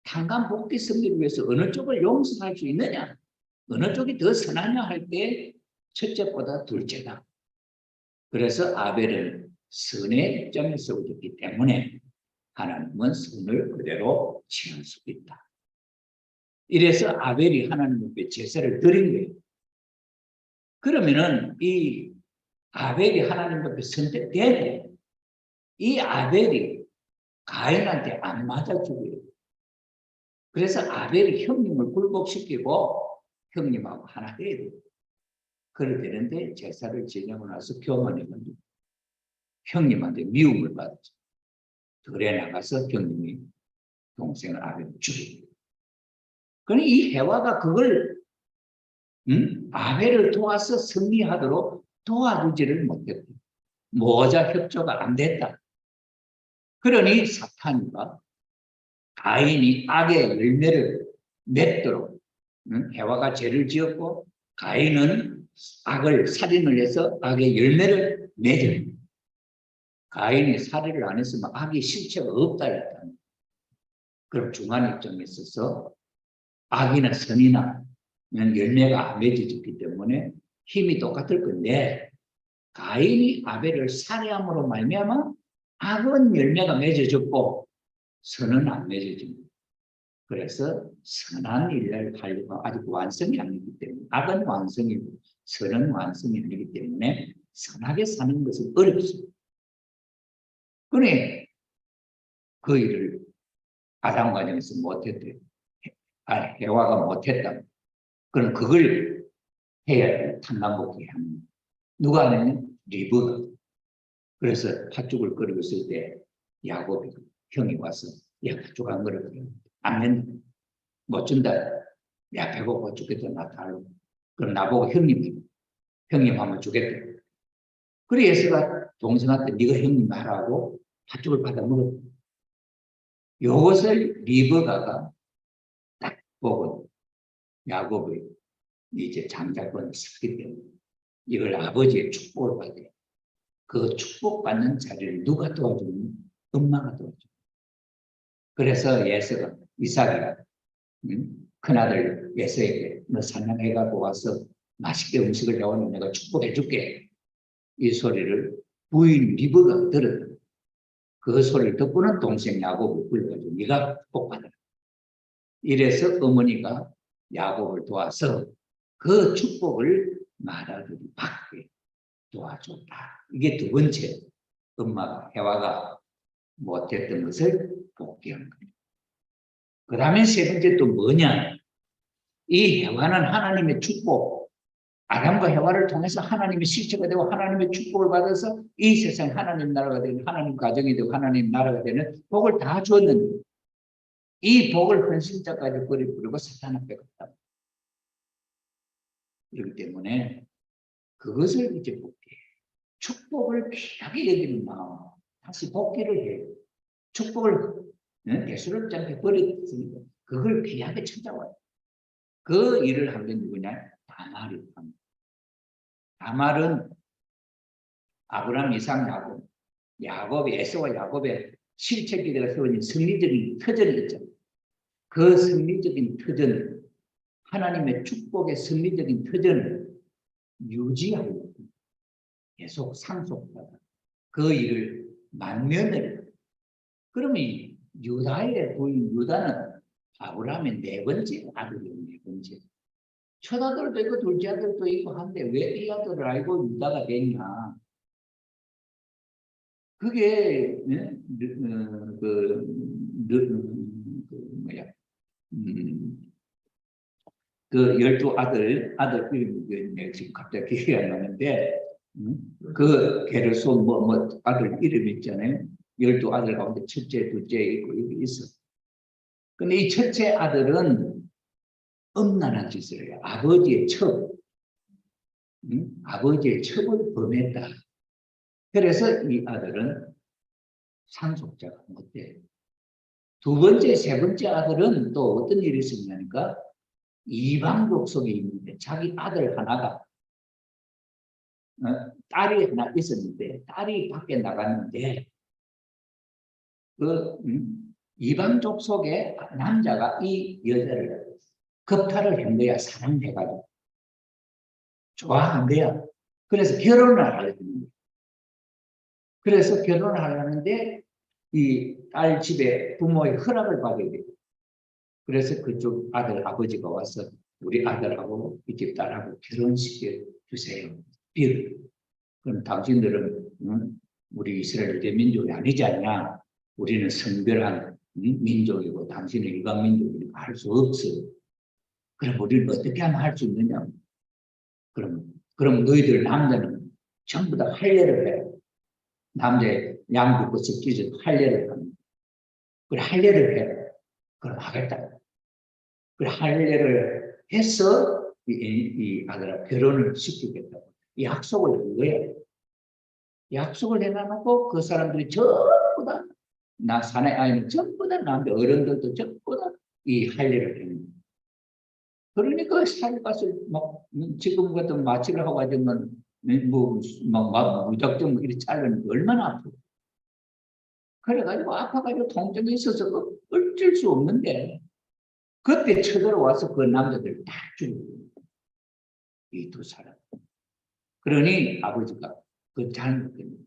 탄감 복귀 승리를 위해서 어느 쪽을 용서할 수 있느냐? 어느 쪽이 더 선하냐 할 때 첫째보다 둘째다. 그래서 아벨은 선의 입장에 세워졌기 때문에 하나님은 선을 그대로 취할 수 있다. 이래서 아벨이 하나님 앞에 제사를 드린 거예요. 그러면은 이 아벨이 하나님 앞에 선택되는데 이 아벨이 가인한테 안 맞아 죽어요. 그래서 아벨이 형님을 굴복시키고 형님하고 하나 해야 돼요. 그렇게 되는데 제사를 지내고 나서 교만해가지고 형님한테 미움을 받았죠. 들에 나가서 형님이 동생을 아벨을 죽이고. 그러니 이 해와가 그걸 아벨을 도와서 승리하도록 도와주지를 못했고 모자 협조가 안 됐다. 그러니 사탄과 가인이 악의 열매를 맺도록 해와가 죄를 지었고 가인은 악을 살인을 해서 악의 열매를 맺어요. 가인이 살인을 안 했으면 악의 실체가 없다 했다는. 그럼 중간 입장에 있어서 악이나 선이나 열매가 안 맺어졌기 때문에 힘이 똑같을 건데 가인이 아벨을 살해함으로 말미암아 악은 열매가 맺어졌고 선은 안 맺어집니다. 그래서 선한 일을 하려고 아직 완성이 아니기 때문에 악은 완성이고 선은 완성이 아니기 때문에 선하게 사는 것은 어렵습니다. 그래 그 일을 아담 과정에서 못했대요. 해와가 못했다. 그럼 그걸 해야 돼. 탄감복귀 합니다. 누가 하느냐? 리브가. 그래서 팥죽을 끓이고 있을 때 야곱이 형이 와서 야 가져간 거를 안 낸다. 못 준다. 야 배고파 죽겠다. 나 달라. 그럼 나보고 형님 하면 주겠다. 그래 예수가 동생한테 네가 형님 말하고 팥죽을 받아 먹었다. 이것을 리브가가 딱 보고 야곱의 이제 장자권을 샀기 때문에 이걸 아버지의 축복을 받아요. 그 축복받는 자리를 누가 도와주니? 엄마가 도와줘. 그래서 예수가 이삭이 큰아들 예수에게 너 사냥해가고 와서 맛있게 음식을 해오면 내가 축복해줄게. 이 소리를 부인 리브가 들었다. 그 소리를 듣고는 동생 야곱을 불러가지고 네가 축복받아라. 이래서 어머니가 야곱을 도와서 그 축복을 맏아들이 받게 도와줬다. 이게 두 번째 엄마가 해와가 못했던 것을 복귀한 거예요. 그 다음에 세 번째 또 뭐냐? 이 해와는 하나님의 축복, 아담과 해와를 통해서 하나님의 실체가 되고 하나님의 축복을 받아서 이 세상 하나님 나라가 되는, 하나님 가정이 되고 하나님 나라가 되는 복을 다 주었는데 이 복을 헌신자까지 버리고 사탄 앞에 갔다. 그렇기 때문에 그것을 이제 복귀해. 축복을 귀하게 여기는 마음, 다시 복귀를 해요. 축복을 대수롭지 않게 버렸으니까 그걸 귀하게 찾아와요. 그 일을 한 게 누구냐? 다말이 합니다. 다말은 아브라함, 이삭, 야곱, 에서와 야곱의 실체기대가 세워진 승리적인 터전이 있잖아요. 그 승리적인 터전을, 하나님의 축복의 승리적인 터전을 유지하고 계속 상속받아 그 일을 만면을. 그러면 이 유다의 부인 유다는 아브라함의 네 번째 아들이에요. 네 번째. 첫 아들도 있고 둘째 아들도 있고 한데 왜 이 아들을 알고 유다가 됐냐? 그게 뭐야? 그 12아들 이름이 지금 갑자기 기억이 안 나는데 그 게르손 뭐 아들 이름 있잖아요. 12아들 가운데 첫째, 둘째 있고 여기 있어. 근데 이 첫째 아들은 엄란한 짓을 해요. 아버지의 첩, 아버지의 첩을 범했다. 그래서 이 아들은 상속자가 못 돼. 두 번째, 세 번째 아들은 또 어떤 일이 있었냐니까 이방 족속에 있는데 자기 아들 하나가 딸이 하나 있었는데 딸이 밖에 나갔는데 그 이방 족속의 남자가 이 여자를 겁탈을 한 거야. 사랑해가지고 좋아한 거야. 그래서 결혼을 하려는 거야. 그래서 결혼을 하려는데 이 딸 집에 부모의 허락을 받아야 돼. 그래서 그쪽 아들 아버지가 와서 우리 아들하고 이 집 딸하고 결혼시켜 주세요. 그럼 당신들은 우리 이스라엘 대민족이 아니지 않냐? 우리는 성별한 민족이고 당신은 일반 민족이니까 할 수 없어요. 그럼 우리는 어떻게 하면 할 수 있느냐? 그럼 너희들 남자는 전부 다 할례를 해. 남자의 양복벗을 찢어 할례를 합니다. 그래 할례를 해. 그럼 하겠다. 그래 할례를 해서 이 아들아 결혼을 시키겠다고 약속을 한 거예요. 약속을 해놔놓고 그 사람들이 전부 다 나 사내 아이는 전부 다 남자 어른들도 전부 다 이 할례를 했는 거예요. 그러니까 살갗을 막 지금 같은 마취를 하고 하지만 뭐막 무작정 이렇게 자르는 게 얼마나 아프고. 그래가지고 아파가지고 통증이 있어서 어쩔 수 없는데 그때 쳐들어와서 그 남자들 다 죽이고 이 두 사람. 그러니 아버지가 그 잘못된.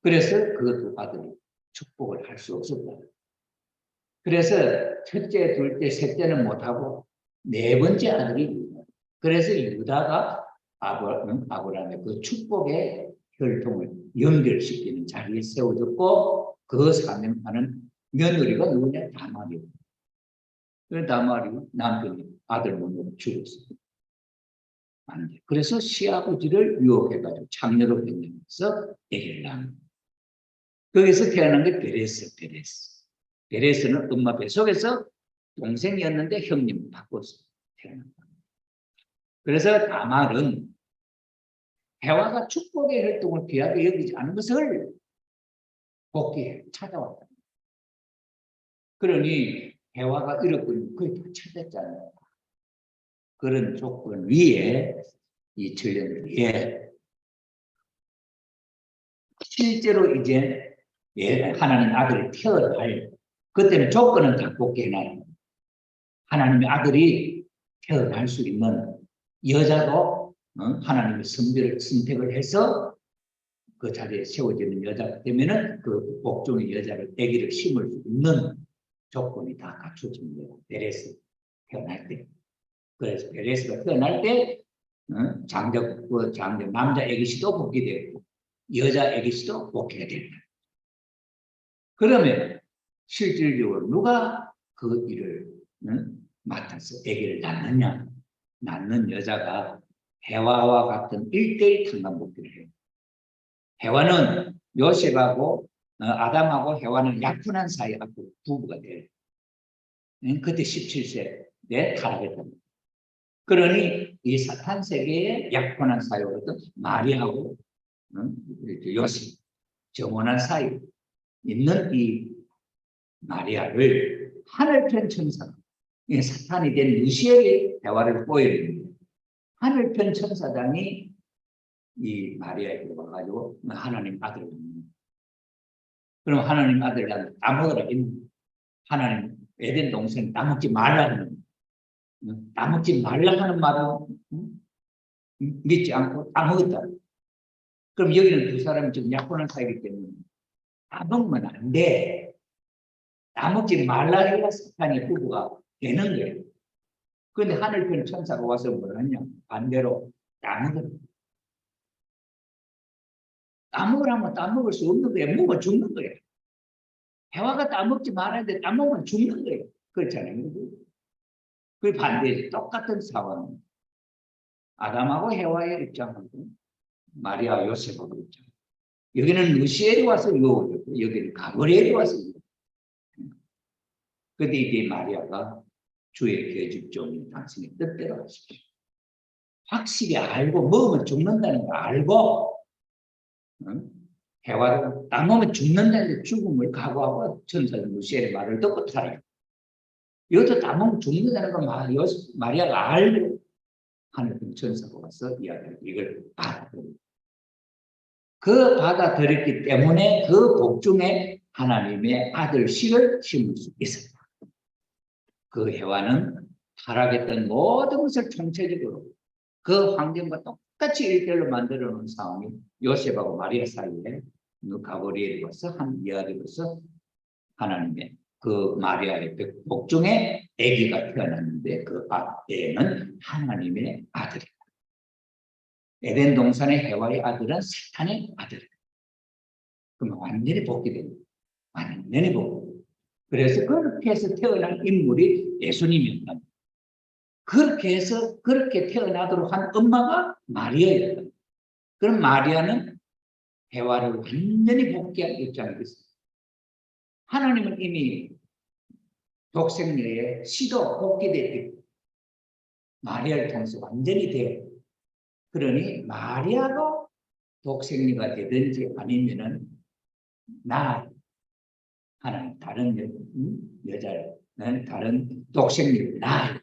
그래서 그 두 아들이 축복을 할 수 없었다. 그래서 첫째, 둘째, 셋째는 못하고 네 번째 아들이 그래서 유다가 아브라함의 그 축복의 혈통을 연결시키는 자리에 세워졌고 그 사명하는 며느리가 누구냐? 다말이에요. 그 다말이 남편이 아들 못 놓고 죽었어요. 안 돼. 그래서 시아버지를 유혹해가지고 장녀로 변경해서 아기를 낳는. 거기서 태어난 게 베레스. 베레스는 엄마 뱃속에서 동생이었는데 형님 바꿔서 태어난 거예요. 그래서 다말은 해와가 축복의 활동을 귀하게 여기지 않은 것을 복귀해 찾아왔다. 그러니 해와가 잃었군요. 거의 다 찾았잖아요. 그런 조건 위에 2000년 뒤에 실제로 이제 하나님 아들이 태어날 그때는 조건은 다 복귀해놔요. 하나님의 아들이 태어날 수 있는 여자도 하나님의 선택을 해서 그 자리에 세워지는 여자가 되면은 그 복종의 여자를 아기를 심을 수 있는 조건이 다 갖춰집니다. 베레스 태어날 때. 그래서 베레스가 태어날 때 장적 남자 아기씨도 복귀되고 여자 아기씨도 복귀가 됩니다. 그러면 실질적으로 누가 그 일을 맡아서 아기를 낳느냐? 낳는 여자가 해와와 같은 1대1 탄광복귀를 해요. 해와는 요셉하고 아담하고 해와는 약혼한 사이하고 부부가 돼요. 그때 17세 내 타락했답니다. 그러니 이 사탄 세계에 약혼한 사이거든 마리아하고 요셉 정혼한 사이 있는 이 마리아를 하늘편 천사가 사탄이 된 루시엘의 대화를 보여줍니다. 하늘편 천사장이 이 마리아에게 와가지고 하나님 아들을 낳는. 그럼 하나님 아들을 낳는 따먹으라 했는데 하나님 에덴 동생 따먹지 말라는 따먹지 말라는 말은 믿지 않고 따먹었다. 그럼 여기는 두 사람이 지금 약혼한 사이이기 때문에 따먹으면 안 돼. 따먹지 말라 해야 사탄의 부부가 되는 거예요. 그런데 하늘편 천사가 와서 뭘 하냐? 반대로 따먹으라. 따먹으라면 따먹을 수 없는 거예요. 먹으면 죽는 거예요. 해와가 따먹지 말아야 돼. 따먹으면 죽는 거예요. 그렇잖아요. 그 반대에 똑같은 상황. 아담하고 해와의 입장하고 마리아 요셉하고 입장. 여기는 루시엘이 와서 유혹이고 여기는 가브리엘이 와서 유혹. 그런데 이게 마리아가 주의 계집종이 당신의 뜻대로 하십시오. 확실히 알고 먹으면 죽는다는 걸 알고 해와도 따먹으면 죽는다는 죽음을 각오하고 천사 루시엘의 말을 듣고 살아요. 여기서 따먹으면 죽는다는 걸 마리아가 알고 하늘의 천사가 와서 이걸 받아들입니다. 그 받아들였기 때문에 그 복중에 하나님의 아들 씨를 심을 수 있었다. 그 해와는 타락했던 모든 것을 총체적으로 그 환경과 똑같이 일대일로 만들어 놓은 상황이 요셉하고 마리아 사이에 가브리엘이 와서 한 이야기로서 하나님의 그 마리아의 복중에 아기가 태어났는데 그 애는 하나님의 아들이다. 에덴 동산의 해와의 아들은 사탄의 아들이다. 그러면 완전히 복귀됩니다. 완전히 복귀. 그래서 그렇게 해서 태어난 인물이 예수님이었다. 그렇게 해서 그렇게 태어나도록 한 엄마가 마리아였다. 그럼 마리아는 해와를 완전히 복귀한 입장이 됐습니다. 하나님은 이미 독생녀의 시도 복귀됐기 마리아를 통해서 완전히 돼요. 그러니 마리아도 독생녀가 되든지 아니면은 하나님 다른 여자는 다른 독생녀를 낳아요.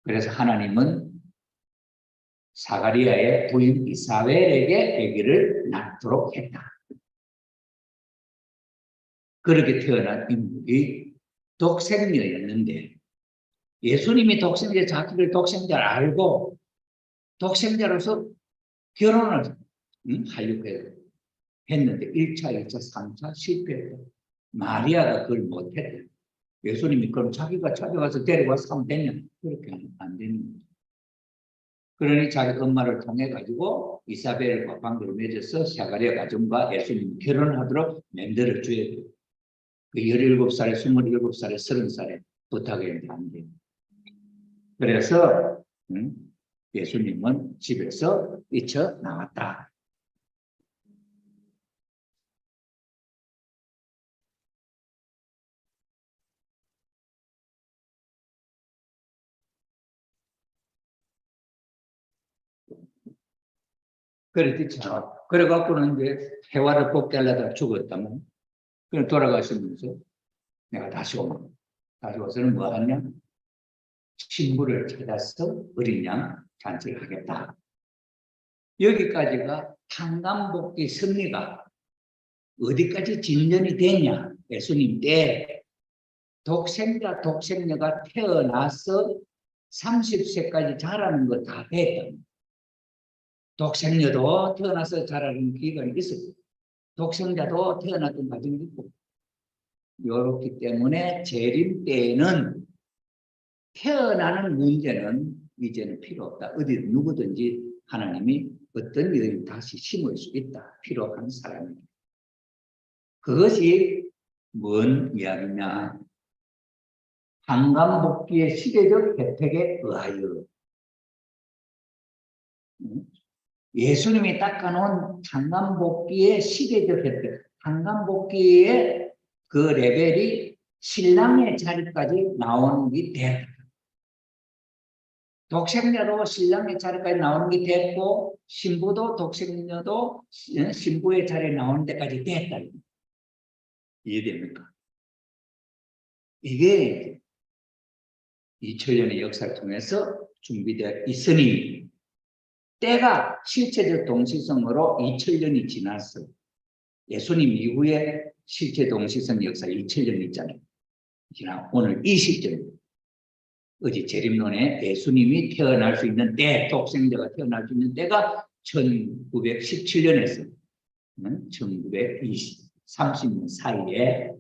그래서 하나님은 사가리아의 부인 이사벨에게 아기를 낳도록 했다. 그렇게 태어난 인물이 독생녀였는데 예수님이 자기를 독생자를 알고 독생자로서 결혼을 하려고 했는데 1차, 2차, 3차 실패했다. 마리아가 그걸 못했다. 예수님이 그럼 자기가 찾아가서 데려와서 하면 되냐? 그렇게 하면 안 되는 거죠. 그러니 자기 엄마를 통해 가지고 이사벨과 관계를 맺어서 사가랴 가정과 예수님 결혼하도록 만들어 줘야 돼요. 그 17살에 27살에 30살에 부탁했는데 안 돼요. 그래서 예수님은 집에서 뛰쳐나왔다. 그랬죠. 그래갖고는 이제 해화를 복귀하려다가 죽었다면, 그럼 돌아가시면서 내가 다시 오면, 다시 와서는 뭐 하냐? 신부를 찾아서 어린 양 잔치를 하겠다. 여기까지가 탄감복귀 승리가 어디까지 진전이 됐냐? 예수님 때 독생자, 독생녀가 태어나서 30세까지 자라는 거 다 됐다. 독생녀도 태어나서 자라는 기간이 있었고, 독생자도 태어났던 과정이 있고, 이렇기 때문에 재림 때에는 태어나는 문제는 이제는 필요 없다. 어디 누구든지 하나님이 어떤 일을 다시 심을 수 있다. 필요한 사람입니다. 그것이 뭔 이야기냐? 한감복귀의 시대적 혜택에 의하여 예수님이 닦아놓은 한감복귀의 시대적 혜택, 한감복귀의 그 레벨이 신랑의 자리까지 나오는 게 됐다. 독생자도 신랑의 자리까지 나오는 게 됐고, 신부도 독생녀도 신부의 자리에 나오는 데까지 됐다. 이해됩니까? 이게 2000년의 역사를 통해서 준비되어 있으니, 때가 실체적 동시성으로 2000년이 지났어요. 예수님 이후에 실체 동시성 역사 2000년 있잖아요. 오늘 이 시점, 어제 재림론에 예수님이 태어날 수 있는 때, 독생자가 태어날 수 있는 때가 1917년에서 1930년 사이에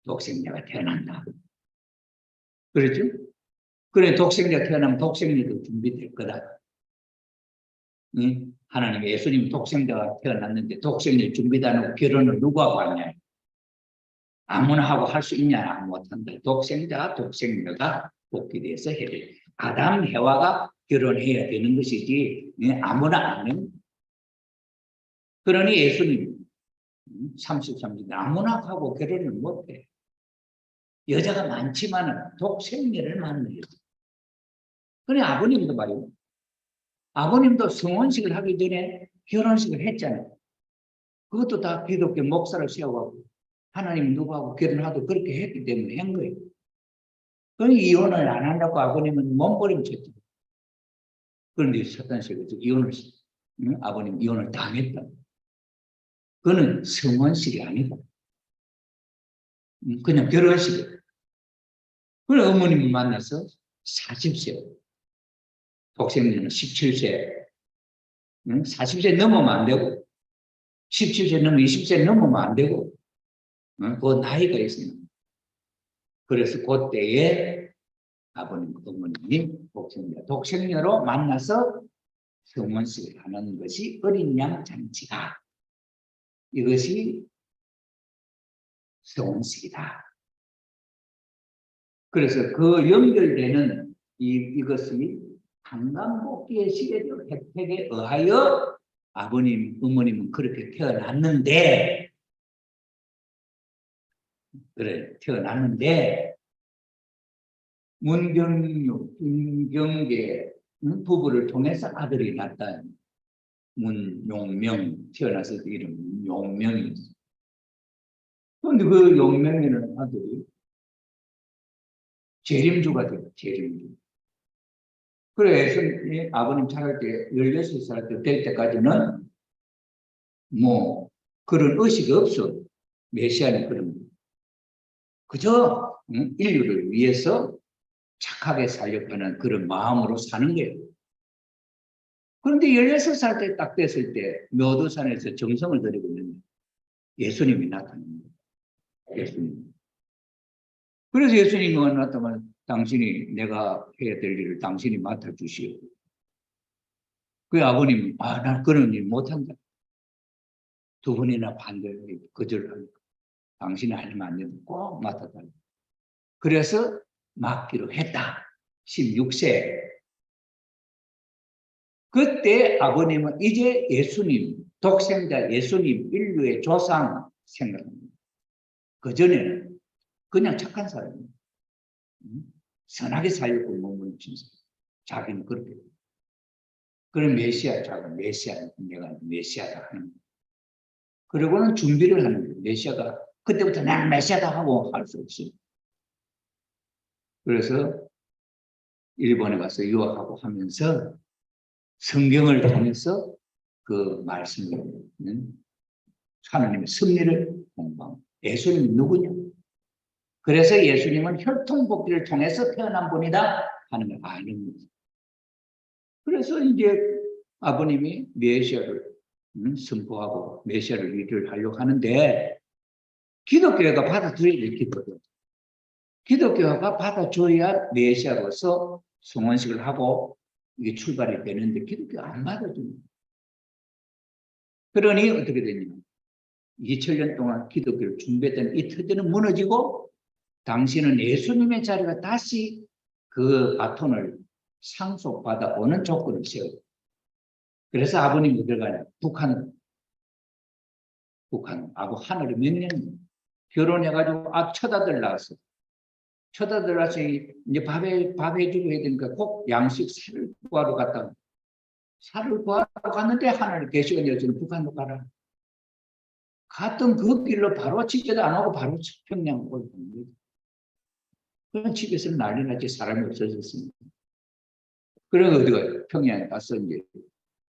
독생자가 태어난다. 그렇죠? 그래, 독생자 태어나면 독생자도 준비될 거다. 하나님, 예수님 독생자가 태어났는데 독생자 준비도 안 하고 결혼을 누구 하고 하냐? 아무나 하고 할 수 있냐? 못한다. 독생자, 독생자가 복귀돼서 해야 돼. 아담, 해와가 결혼해야 되는 것이지 아무나 안 해요. 그러니 예수님 33년 아무나 하고 결혼을 못해. 여자가 많지만은 독생녀를 만나야 돼. 그래, 아버님도 말이에요. 아버님도 성혼식을 하기 전에 결혼식을 했잖아요. 그것도 다 기독교 목사를 세워가고 하나님 누구하고 결혼하도 그렇게 했기 때문에 한 거예요. 그러니 이혼을 안 한다고 아버님은 몸부림쳤죠. 그런데 사탄식에서 이혼을 아버님 이혼을 당했다. 그거는 성혼식이 아니다. 그냥 결혼식이에요. 그래, 어머님을 만나서 40세, 독생녀는 17세, 40세 넘으면 안 되고 17세 넘으면 20세 넘으면 안 되고 그 나이가 있어요. 그래서 그때에 아버님, 어머님이 독생녀로 만나서 성혼식을 하는 것이 어린 양 잔치다. 이것이 성혼식이다. 그래서 그 연결되는 이것이 한감복귀의 시대적 혜택에 의하여 아버님, 어머님은 그렇게 태어났는데, 그래, 태어났는데, 문경계 부부를 통해서 아들이 낳았다. 문용명, 태어나서 이름 용명이었어. 그런데 그 용명이라는 아들이 재림주가 돼요, 재림주. 그래서 아버님 살할 때, 16살 때 될 때까지는 뭐 그런 의식이 없어. 메시아는 그런 거. 그저 인류를 위해서 착하게 살려고 그런 마음으로 사는 거예요. 그런데 16살 때 딱 됐을 때 묘도산에서 정성을 들이고 있는데 예수님이 나타납니다. 예수님. 그래서 예수님이 나타나면 당신이 내가 해야 될 일을 당신이 맡아주시오. 그 아버님이 난 그런 일 못한다. 두 번이나 반대를 거절하니까 당신이 하면 안 되면 꼭 맡아달라. 그래서 맡기로 했다. 16세. 그때 아버님은 이제 예수님, 독생자 예수님, 인류의 조상 생각합니다. 그전에는 그냥 착한 사람이에요. 선하게 살려고 몸을 친 사람. 자기는 그렇게. 그런 메시아, 자가 메시아, 내가 메시아다 하는 거예요. 그리고는 준비를 하는 거예요. 메시아가 그때부터 나는 메시아다 하고 할 수 없어요. 그래서 일본에 가서 유학하고 하면서 성경을 통해서 그 말씀을 하나님의 섭리를 공부하고 예수님이 누구냐? 그래서 예수님은 혈통복귀를 통해서 태어난 분이다 하는 걸 아는 거죠. 그래서 이제 아버님이 메시아를 선포하고 메시아를 일을 하려고 하는데 기독교회가 받아들여야 될 기도죠. 기독교가 받아줘야 메시아로서 성원식을 하고 이게 출발이 되는데 기독교가 안 받아줍니다. 그러니 어떻게 되냐면 2000년 동안 기독교를 준비했던 이 터전은 무너지고 당시는 예수님의 자리가 다시 그 바톤을 상속받아 오는 조건을 세워요. 그래서 아버님이 어딜 가냐? 북한, 하늘이 몇 년 결혼해가지고 처다들 나왔어. 처다들 나서 이제 밥 해주고 해야 되니까 꼭 양식 살을 구하러 갔다. 살을 구하러 갔는데 하늘에 계시가 여자는 북한으로 가라. 갔던 그 길로 바로 집에도 안 오고 바로 평양으로 오는 거예요. 그런 집에서는 난리 났지. 사람이 없어졌습니다. 그래서 어디가 평양에 가서 이제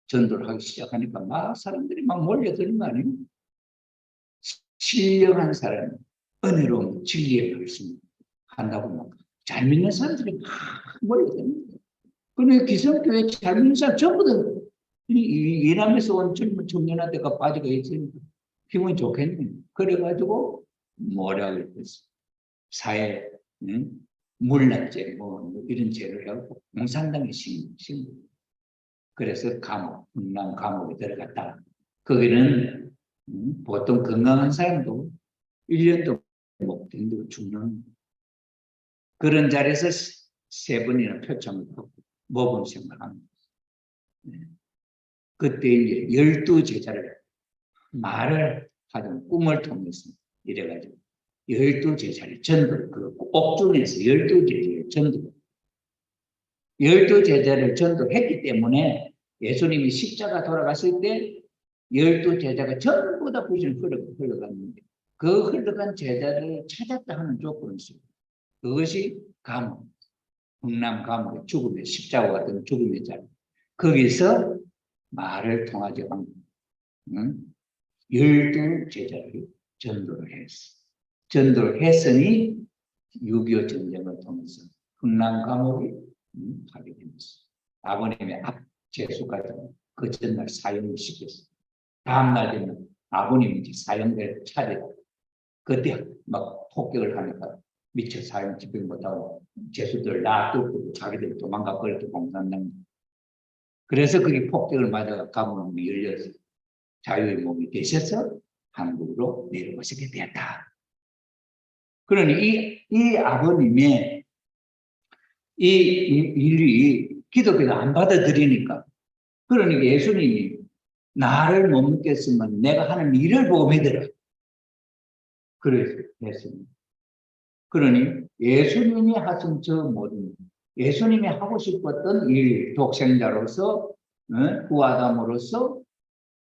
전도를 하기 시작하니까 막 사람들이 막 몰려드는 거 아니에요? 신령한 사람, 은혜로운 진리의 말씀 한다고 막 잘 믿는 사람들이 막 몰려드는 거예요. 그런데 기성교회 잘 믿는 사람 전부 다 이남에서 온 젊은 청년한테가 빠지고 있으니까 기분이 좋겠네. 그래가지고 뭐라고 그랬어? 사회 물란죄 뭐 이런 죄를 하고 공산당에 신고. 그래서 감옥, 흥남 감옥에 들어갔다. 거기는 보통 건강한 사람도 1년도 못 된다고 죽는 그런 자리에서 3번이나 표창을 받고 모범 생활합니다. 그때 이제 12제자를 말을 하던 꿈을 통해서 이래가지고 12제자를 전도, 그 옥중에서 12제자를 전도, 12제자를 전도했기 때문에 예수님이 십자가 돌아갔을 때 12제자가 전부 다 부신을 흘러갔는데 그 흘러간 제자를 찾았다 하는 조건이 있어요. 그것이 감옥, 흥남 감옥의 죽음의 십자가 같은 죽음의 자리. 거기서 말을 통하지 않고 12제자를 전도를 했어. 전도를 했으니 6.25 전쟁을 통해서 흥남 감옥이 파괴되었어. 아버님의 앞제수까지 그 전날 사형을 시켰어. 다음날 되면 아버님이 이제 사형될 차례다. 그때 막 폭격을 하니까 미처 사형 집행 못하고 제수들 놔두고 자기들 도망가 버렸고 공산당. 그래서 그게 폭격을 맞아 감옥이 열려서 자유의 몸이 되셔서 한국으로 내려오시게 되었다. 그러니 이 아버님의 이 일이 기독교가 안 받아들이니까 그러니까 예수님이 나를 못 믿겠으면 내가 하는 일을 보고 믿으라. 그래서 했습니다. 그러니 예수님이 하신 저 모든 예수님이 하고 싶었던 일, 독생자로서 구아담으로서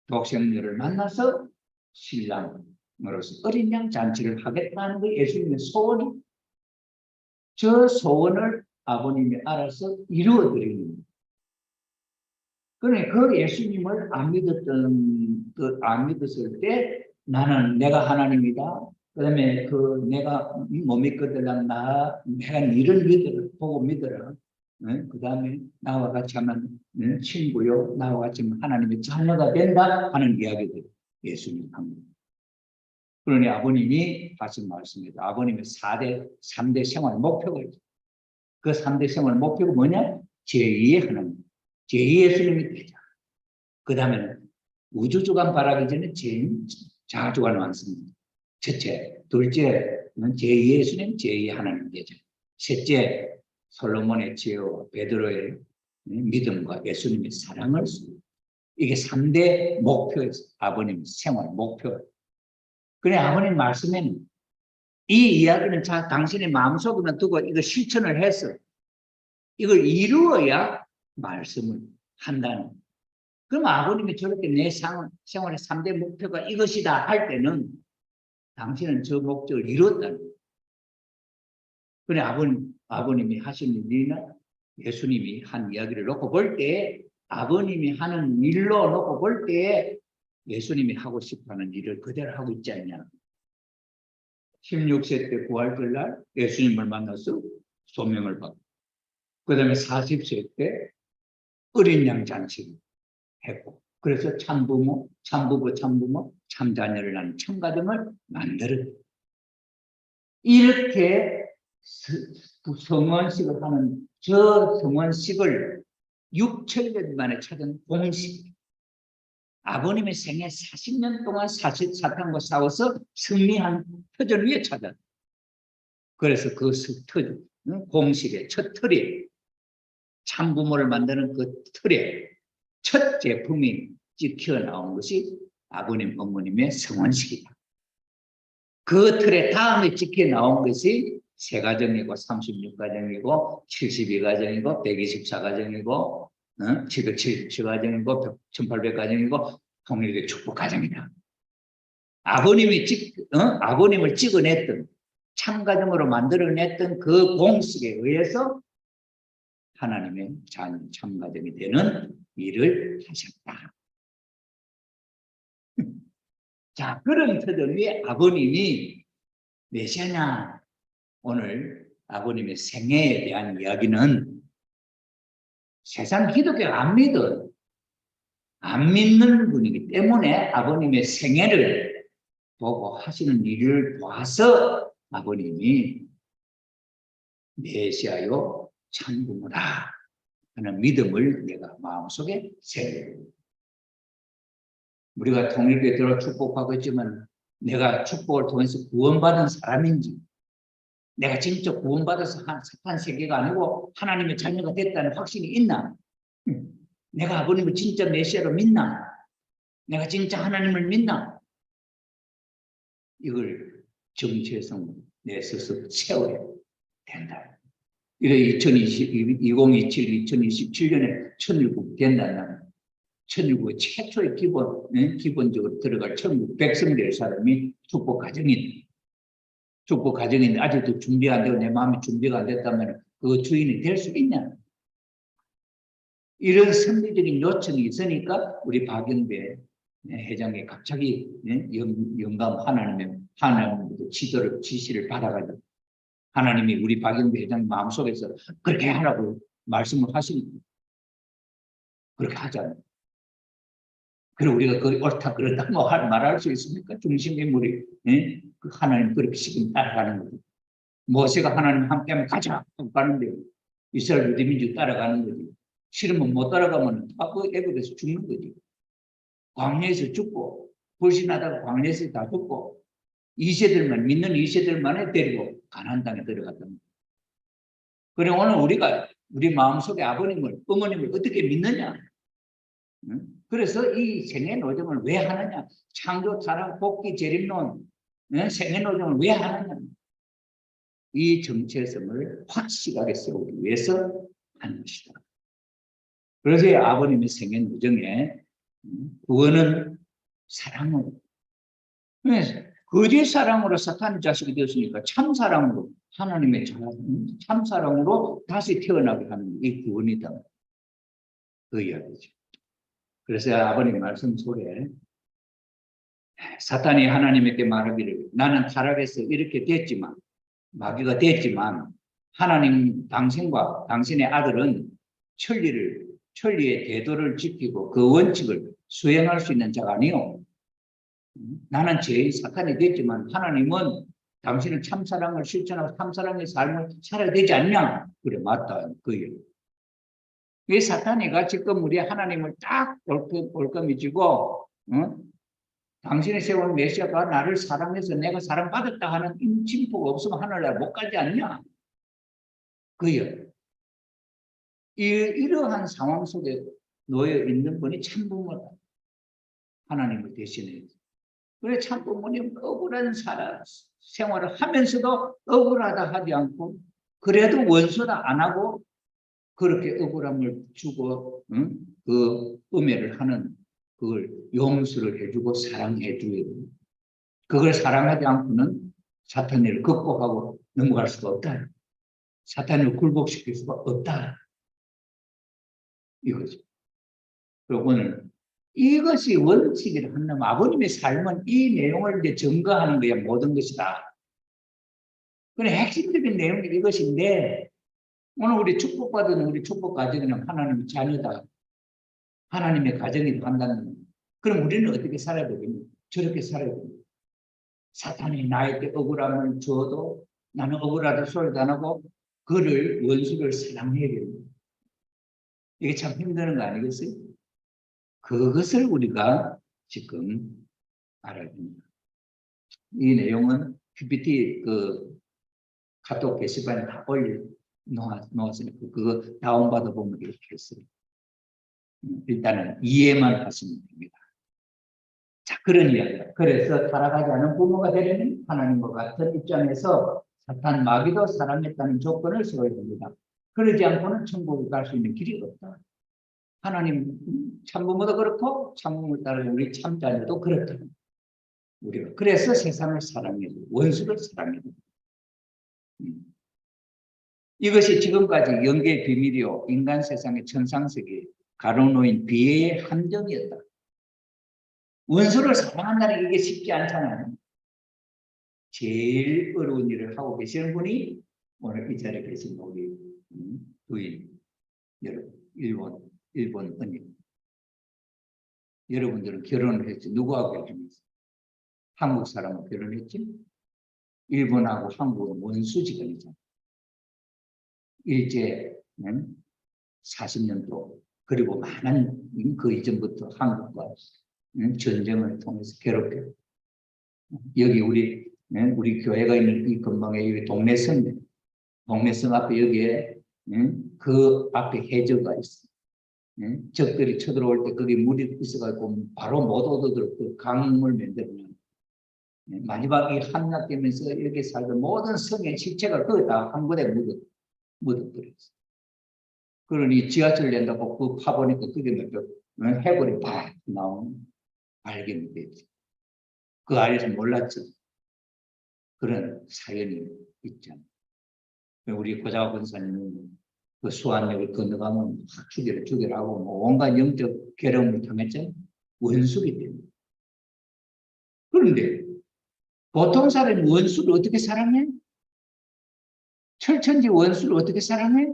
독생녀를 만나서 신랑으로서 어린 양 잔치를 하겠다는 게 예수님의 소원이 저 소원을 아버님이 알아서 이루어드리는 거예요. 그러니 그 예수님을 안 믿었을 때 나는 내가 하나님이다. 그다음에 내가 못 믿거든 내가 이런 믿으라 보고 믿어라. 그다음에 나와 같이 하면 친구요, 나와 같이 하면 하나님의 자녀가 된다 하는 이야기들 예수님 합니다. 그러니 아버님이 하신 말씀입니다. 아버님의 3대 생활 목표가 있죠. 그 3대 생활 목표가 뭐냐? 제2의 하나님, 제2의 예수님이 되자. 그 다음에는 우주주간 바라기 전에 자주간 완성입니다. 첫째, 둘째는 제2의 예수님, 제2의 하나님 되자. 셋째, 솔로몬의 지혜와 베드로의 믿음과 예수님의 사랑을 수. 이게 3대 목표에서 아버님 생활 목표. 그래 아버님 말씀에는 이 이야기는 당신의 마음속에만 두고 이거 실천을 해서 이걸 이루어야 말씀을 한다는. 그럼 아버님이 저렇게 내 생활의 3대 목표가 이것이다 할 때는 당신은 저 목적을 이뤘다는 거예요. 그래 아버님이 하시는 일이나 예수님이 한 이야기를 놓고 볼 때, 아버님이 하는 일로 놓고 볼 때 예수님이 하고 싶어하는 일을 그대로 하고 있지 않냐. 16세 때 부활절 날 예수님을 만나서 소명을 받고, 그 다음에 40세 때 어린 양 잔치를 했고, 그래서 참부모, 참부부, 참부모, 참자녀를 낳는 참가정을 만들었고, 이렇게 성원식을 하는 저 성원식을 6천년 만에 찾은 공식. 아버님의 생애 40년 동안 사탄과 싸워서 승리한 터전 위에 찾아. 그래서 그 공식의 첫 틀에, 참부모를 만드는 그 틀에 첫 제품이 찍혀 나온 것이 아버님, 어머님의 성원식이다. 그 틀에 다음에 찍혀 나온 것이 세가정이고 36가정이고 72가정이고 124가정이고 777가정이고 1800가정이고 통일교 축복가정이다. 아버님을 찍어냈던, 참가정으로 만들어냈던 그 공식에 의해서 하나님의 참가정이 되는 일을 하셨다. 자, 그런 터전 위에 아버님이 메시아냐. 오늘 아버님의 생애에 대한 이야기는 세상 기독교가 안 믿는 분이기 때문에 아버님의 생애를 보고 하시는 일을 봐서 아버님이 메시아요 참부모라 하는 믿음을 내가 마음속에 세워요. 우리가 통일교에 들어 축복하고 있지만 내가 축복을 통해서 구원받은 사람인지, 내가 진짜 구원받아서 사탄 세계가 아니고 하나님의 자녀가 됐다는 확신이 있나? 내가 아버님을 진짜 메시아로 믿나? 내가 진짜 하나님을 믿나? 이걸 정체성 내 스스로 세워야 된다. 이래 2027, 2027년에 천일국 된다면 천일국의 최초의 기본적으로 들어갈 천국 백성 될 사람이 축복 가정인데, 아직도 준비 안 되고 내 마음이 준비가 안 됐다면 그 주인이 될 수 있냐? 이런 선리적인 요청이 있으니까 우리 박영배 회장이 갑자기 영감 하나님의 지시를 받아가지고 하나님이 우리 박영배 회장 마음속에서 그렇게 하라고 말씀을 하시니까 그렇게 하잖아요. 그리고 우리가 그 옳다 그렇다 뭐 말할 수 있습니까? 중심 인물이 그 하나님 그렇게 지금 따라가는 거죠. 모세가 하나님 함께하면 가자 하고 가는데 이스라엘 유대민족 따라가는 거지. 싫으면 못 따라가면 그 애굽에서 죽는 거지. 광야에서 죽고 불신하다가 광야에서 다 죽고 믿는 2세들만에 데리고 가나안 땅에 들어갔던 거예요. 그래 오늘 우리가 우리 마음속에 아버님을, 어머님을 어떻게 믿느냐? 그래서 이 생애노정을 왜 하느냐? 창조, 타락, 복귀, 재림론 생애노정을 왜 하느냐? 이 정체성을 확실하게 세우기 위해서 하는 것이다. 그래서 아버님의 생애노정에 구원은 사랑으로, 거짓 사랑으로 사탄의 자식이 되었으니까 참사랑으로, 하나님의 참사랑으로 다시 태어나게 하는 이 구원이다. 그 이야기죠. 그래서 아버님 말씀 속에 사탄이 하나님에게 말하기를 나는 타락해서 이렇게 됐지만, 마귀가 됐지만 하나님 당신과 당신의 아들은 천리의 대도를 지키고 그 원칙을 수행할 수 있는 자가 아니요. 나는 죄의 사탄이 됐지만 하나님은 당신은 참사랑을 실천하고 참사랑의 삶을 살아야 되지 않냐? 그래 맞다. 이 사탄이가 지금 우리 하나님을 딱 올거미지고 당신이 세운 메시아가 나를 사랑해서 내가 사랑받았다 하는 인침포가 없으면 하늘나라 못 가지 않냐? 이러한 상황 속에 놓여 있는 분이 참부모다. 하나님을 대신해. 그래 참부모님 억울한 생활을 하면서도 억울하다 하지 않고 그래도 원수다 안 하고 그렇게 억울함을 주고 그 음해를 하는 그걸 용서를 해주고 사랑해줘야 됩니다. 그걸 사랑하지 않고는 사탄을 극복하고 넘어갈 수가 없다. 사탄을 굴복시킬 수가 없다. 이거죠. 그리고 오늘 이것이 원칙이라 한다면 아버님의 삶은 이 내용을 이제 증거하는 거야. 모든 것이다. 그래, 핵심적인 내용이 이것인데, 오늘 우리 축복받은 우리 축복 가정은 하나님의 자녀다. 하나님의 가정이다 한다는 거예요. 그럼 우리는 어떻게 살아야 되겠냐? 저렇게 살아야 됩니다. 사탄이 나에게 억울함을 줘도 나는 억울하다 소리도 안 하고 그를 원수를 사랑해야 됩니다. 이게 참 힘드는 거 아니겠어요? 그것을 우리가 지금 알아야 됩니다. 이 내용은 PPT 그 카톡 게시판에 다 놓았으니까 그거 다운받아 보면 이렇게 했어요. 일단은 이해만 하시면 됩니다. 자, 그런 이야기다. 그래서 타락하지 않은 부모가 되려면 하나님과 같은 입장에서 사탄 마귀도 사랑했다는 조건을 세워야 됩니다. 그러지 않고는 천국에 갈 수 있는 길이 없다. 하나님 참부모도 그렇고 참부모를 따르는 우리 참자녀도 그렇다. 우리가 그래서 세상을 사랑해야 돼. 원수를 사랑해야 돼. 이것이 지금까지 영계의 비밀이요 인간 세상의 천상세계 가로놓인 비애의 함정이었다. 원수를 사랑한다는 게 쉽지 않잖아요. 제일 어려운 일을 하고 계시는 분이 오늘 이 자리에 계신 우리 부인 여러분, 일본 언니. 여러분들은 결혼을 했지. 누구하고 결혼했어? 한국 사람하고 결혼했지? 일본하고 한국은 원수지간이잖아. 일제 40년도 그리고 많은 그 이전부터 한국과 전쟁을 통해서 괴롭혀. 여기 우리 교회가 있는 이 근방에 여기 동래성 앞에 여기에 그 앞에 해저가 있어. 적들이 쳐들어올 때 거기 물이 있어가지고 바로 못 오도록 그 강물 만들면 마지막에 함락되면서 여기 살던 모든 성의 실체가 거기 다 한 곳에 묻어버렸어. 그러니 지하철 낸다고 그 파보니까 그게 몇 해골이 팍 나오는 발견이 됐지. 그 안에서 몰랐죠. 그런 사연이 있잖아요. 우리 고자와 권사님은 그 수안역을 건너가면 확 죽여라 하고 뭐 온갖 영적 괴로움을 당했잖아요. 원수기 때문에. 그런데 보통 사람이 원수를 어떻게 사랑해? 철천지 원수를 어떻게 사랑해?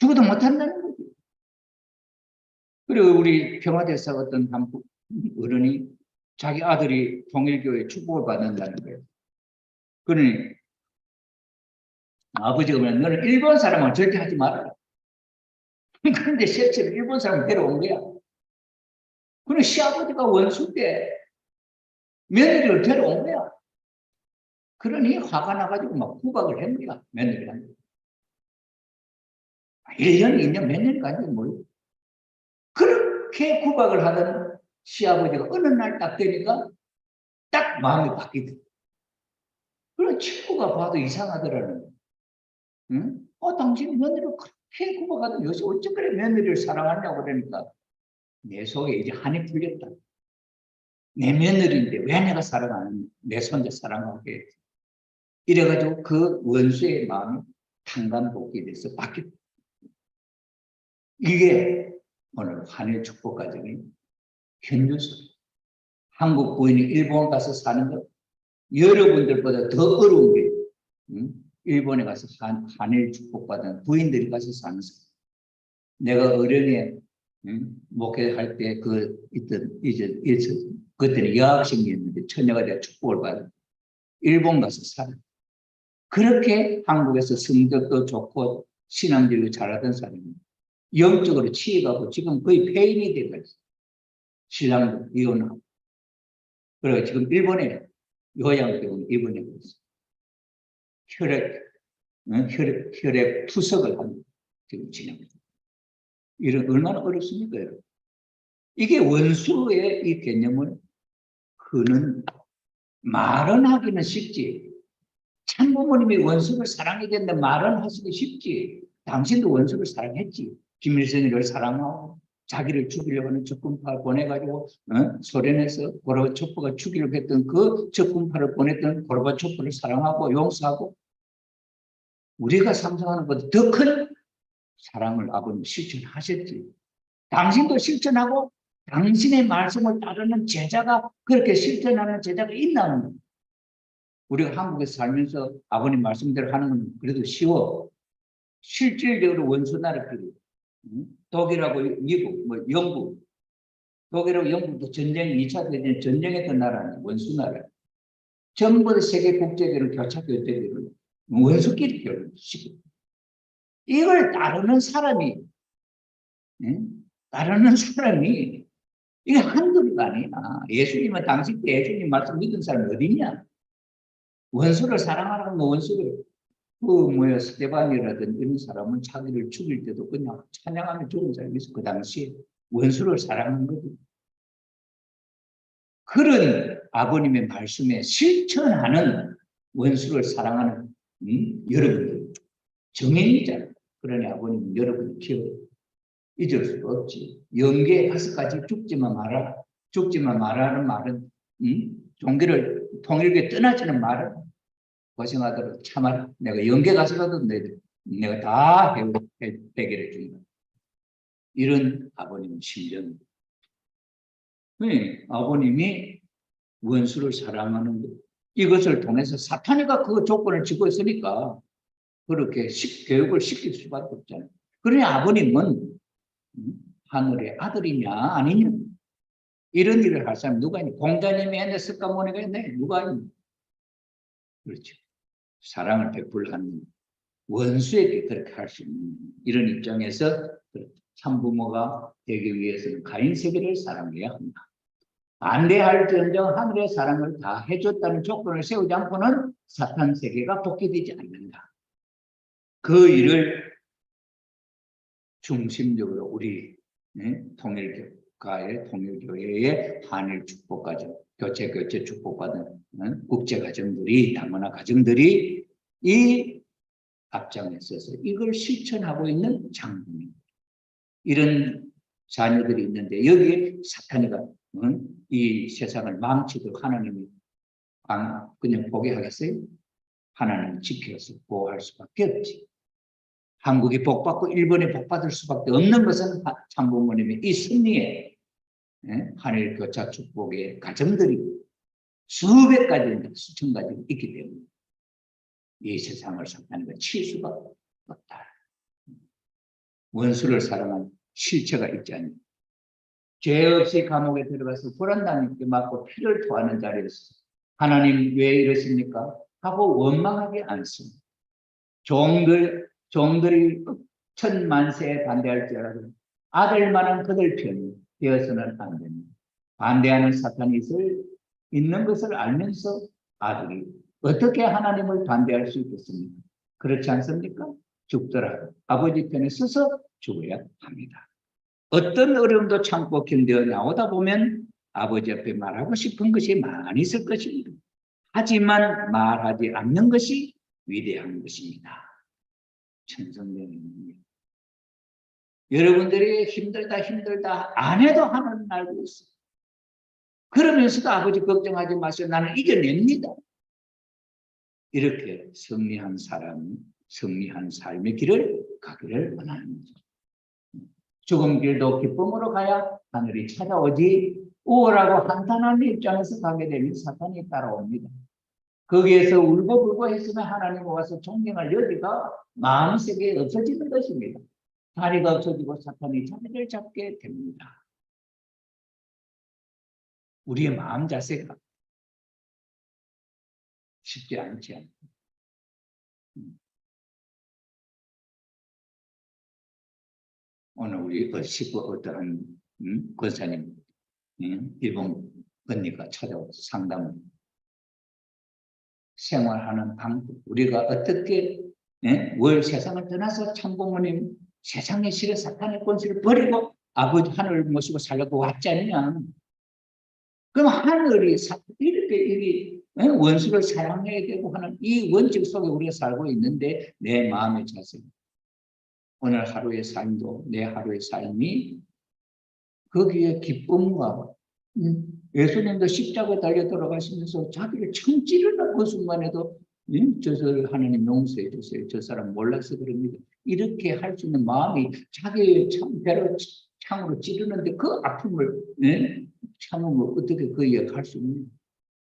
죽어도 못한다는 거지. 그리고 우리 평화대사 어떤 한 어른이 자기 아들이 통일교회 축복을 받는다는 거예요. 그러니 아버지가 그러면 너는 일본 사람은 절대 하지 말아라. 그런데 실제로 일본 사람을 데려온 거야. 그럼 시아버지가 원수 때 며느리를 데려온 거야. 그러니 화가 나가지고 막 구박을 한 거야. 며느리한테. 1년, 2년, 몇 년이 간지 몰라. 그렇게 구박을 하던 시아버지가 어느 날 딱 되니까 딱 마음이 바뀌더라. 그런 친구가 봐도 이상하더라는 거야. 응? 당신 며느리를 그렇게 구박하던 요새 어째 그래 며느리를 사랑하냐고 그러니까 내 속에 이제 한이 풀렸다. 내 며느리인데 왜 내가 사랑하느냐. 내 손자 사랑하게. 이래가지고 그 원수의 마음이 탄감복귀에 대해서 바뀌었다. 이게 오늘 한일 축복 과정의 현주소. 한국 부인이 일본 가서 사는 것 여러분들보다 더 어려운 게 일본에 가서 한일 축복받은 부인들이 가서 사는 것. 내가 어른에 목회할 때 그때는 여학생이었는데 처녀가 내가 축복을 받아 일본 가서 살아. 그렇게 한국에서 성적도 좋고 신앙적으로 잘하던 사람입니다. 영적으로 치유하고 지금 거의 폐인이 되고 있어요. 신랑도 이혼하고. 그리고 지금 일본에 요양병원 입원하고 있어요. 혈액 투석을 하는 지금 진행입니다. 이런 얼마나 어렵습니까, 여러분? 이게 원수의 이 개념을 그는 말은 하기는 쉽지. 참부모님이 원수를 사랑해야 된다 말은 하시기 쉽지. 당신도 원수를 사랑했지. 김일성이를 사랑하고 자기를 죽이려고 하는 적군파를 보내가지고 소련에서 고르바초프가 죽이려고 했던 그 적군파를 보냈던 고르바초프를 사랑하고 용서하고 우리가 상상하는 것보다 더 큰 사랑을 아버님 실천하셨지. 당신도 실천하고 당신의 말씀을 따르는 제자가 그렇게 실천하는 제자가 있나? 우리가 한국에서 살면서 아버님 말씀대로 하는 건 그래도 쉬워. 실질적으로 원수 나라끼리 독일하고 미국, 뭐 영국, 독일하고 영국도 전쟁, 2차 대전 전쟁했던 나라는 원수 나라. 전부 다 세계 국제계를 교차 교대를 원수끼리 결혼시키고 이걸 따르는 사람이 이게 한둘이가 아니야. 예수님은 당시 때 예수님 말씀 믿은 사람이 어디냐? 원수를 사랑하는 원수를 스테반이라든지 이런 사람은 자기를 죽일 때도 그냥 찬양하며 죽은 사람이 있어. 그 당시에 원수를 사랑한 거지. 그런 아버님의 말씀에 실천하는 원수를 사랑하는 여러분들 정인이잖아요. 그러니 아버님 여러분 기억 잊을 수가 없지. 영계에 가서까지 죽지만 마라. 죽지만 마라는 말은 종교를 통일교에 떠나지는 마라. 고생하도록 참아라. 내가 영계 가서라도 내가 다 해결해 준다. 이런 아버님 심정. 네, 아버님이 원수를 사랑하는 것. 이것을 통해서 사탄이가 그 조건을 지고 있으니까 그렇게 교육을 시킬 수밖에 없잖아요. 그러니 아버님은 하늘의 아들이냐 아니냐 이런 일을 할 사람 누가 있냐? 공자님이 했네, 석가모니가 했네, 누가 있냐? 그렇죠. 사랑을 베풀하는 원수에게 그렇게 할 수 있는 이런 입장에서 참부모가 되기 위해서는 가인 세계를 사랑해야 한다. 반대할지언정 하늘의 사랑을 다 해줬다는 조건을 세우지 않고는 사탄 세계가 복귀되지 않는다. 그 일을 중심적으로 우리 통일교회의 한일 축복가정, 교체 축복받은 국제가정들이, 다문화 가정들이 이 앞장에 서서 이걸 실천하고 있는 장로입니다. 이런 자녀들이 있는데 여기에 사탄이가 이 세상을 망치도록 하나님이 그냥 보게 하겠어요? 하나님을 지켜서 보호할 수밖에 없지. 한국이 복받고 일본이 복받을 수밖에 없는 것은 참부모님의 이 승리에 한일 교차 축복의 가정들이 수백 가지, 수천 가지 있기 때문에 이 세상을 사탄이가 칠 수가 없다. 원수를 사랑한 실체가 있지 않냐. 죄 없이 감옥에 들어가서 불안당하게 맞고 피를 토하는 자리에서 하나님 왜 이러십니까? 하고 원망하지 않습니다. 종들이 천만세에 반대할지라도 아들만은 그들 편이 되어서는 안 됩니다. 반대하는 사탄이 있는 것을 알면서 아들이 어떻게 하나님을 반대할 수 있겠습니까? 그렇지 않습니까? 죽더라도 아버지 편에 서서 죽어야 합니다. 어떤 어려움도 참고 견뎌 나오다 보면 아버지 앞에 말하고 싶은 것이 많이 있을 것입니다. 하지만 말하지 않는 것이 위대한 것입니다. 천성되는 여러분들이 힘들다 안 해도 하나님 알고 있어요. 그러면서도 아버지 걱정하지 마세요. 나는 이겨냅니다. 이렇게 승리한 사람이 승리한 삶의 길을 가기를 원하는 거죠. 죽음 길도 기쁨으로 가야 하늘이 찾아오지 우월하고 한탄한 입장에서 가게 되면 사탄이 따라옵니다. 거기에서 울고불고 했으면 하나님 와서 존경할 여지가 마음속에 없어지는 것입니다. 다리가 없어지고 사탄이 자리를 잡게 됩니다. 우리의 마음 자세가 쉽지 않지 않습니다. 오늘 우리 어떠한 권사님 일본 언니가 찾아와서 상담을 생활하는 방법, 우리가 어떻게 월 세상을 떠나서 참부모님 세상의 실의 사탄의 권세를 버리고 아버지 하늘을 모시고 살려고 왔지 않느냐. 그럼 하늘이 이렇게 원수를 사랑해야 되고 하는 이 원칙 속에 우리가 살고 있는데 내 마음의 자세 오늘 하루의 삶도 내 하루의 삶이 거기에 기쁨과 예수님도 십자가에 달려 돌아가시면서 자기를 참 찌르는 그 순간에도 저를 하나님 용서해 주세요. 저 사람 몰라서 그럽니다. 이렇게 할 수 있는 마음이 자기의 참 배로 창으로 찌르는데 그 아픔을 참으면 어떻게 그 이야기 할 수 있는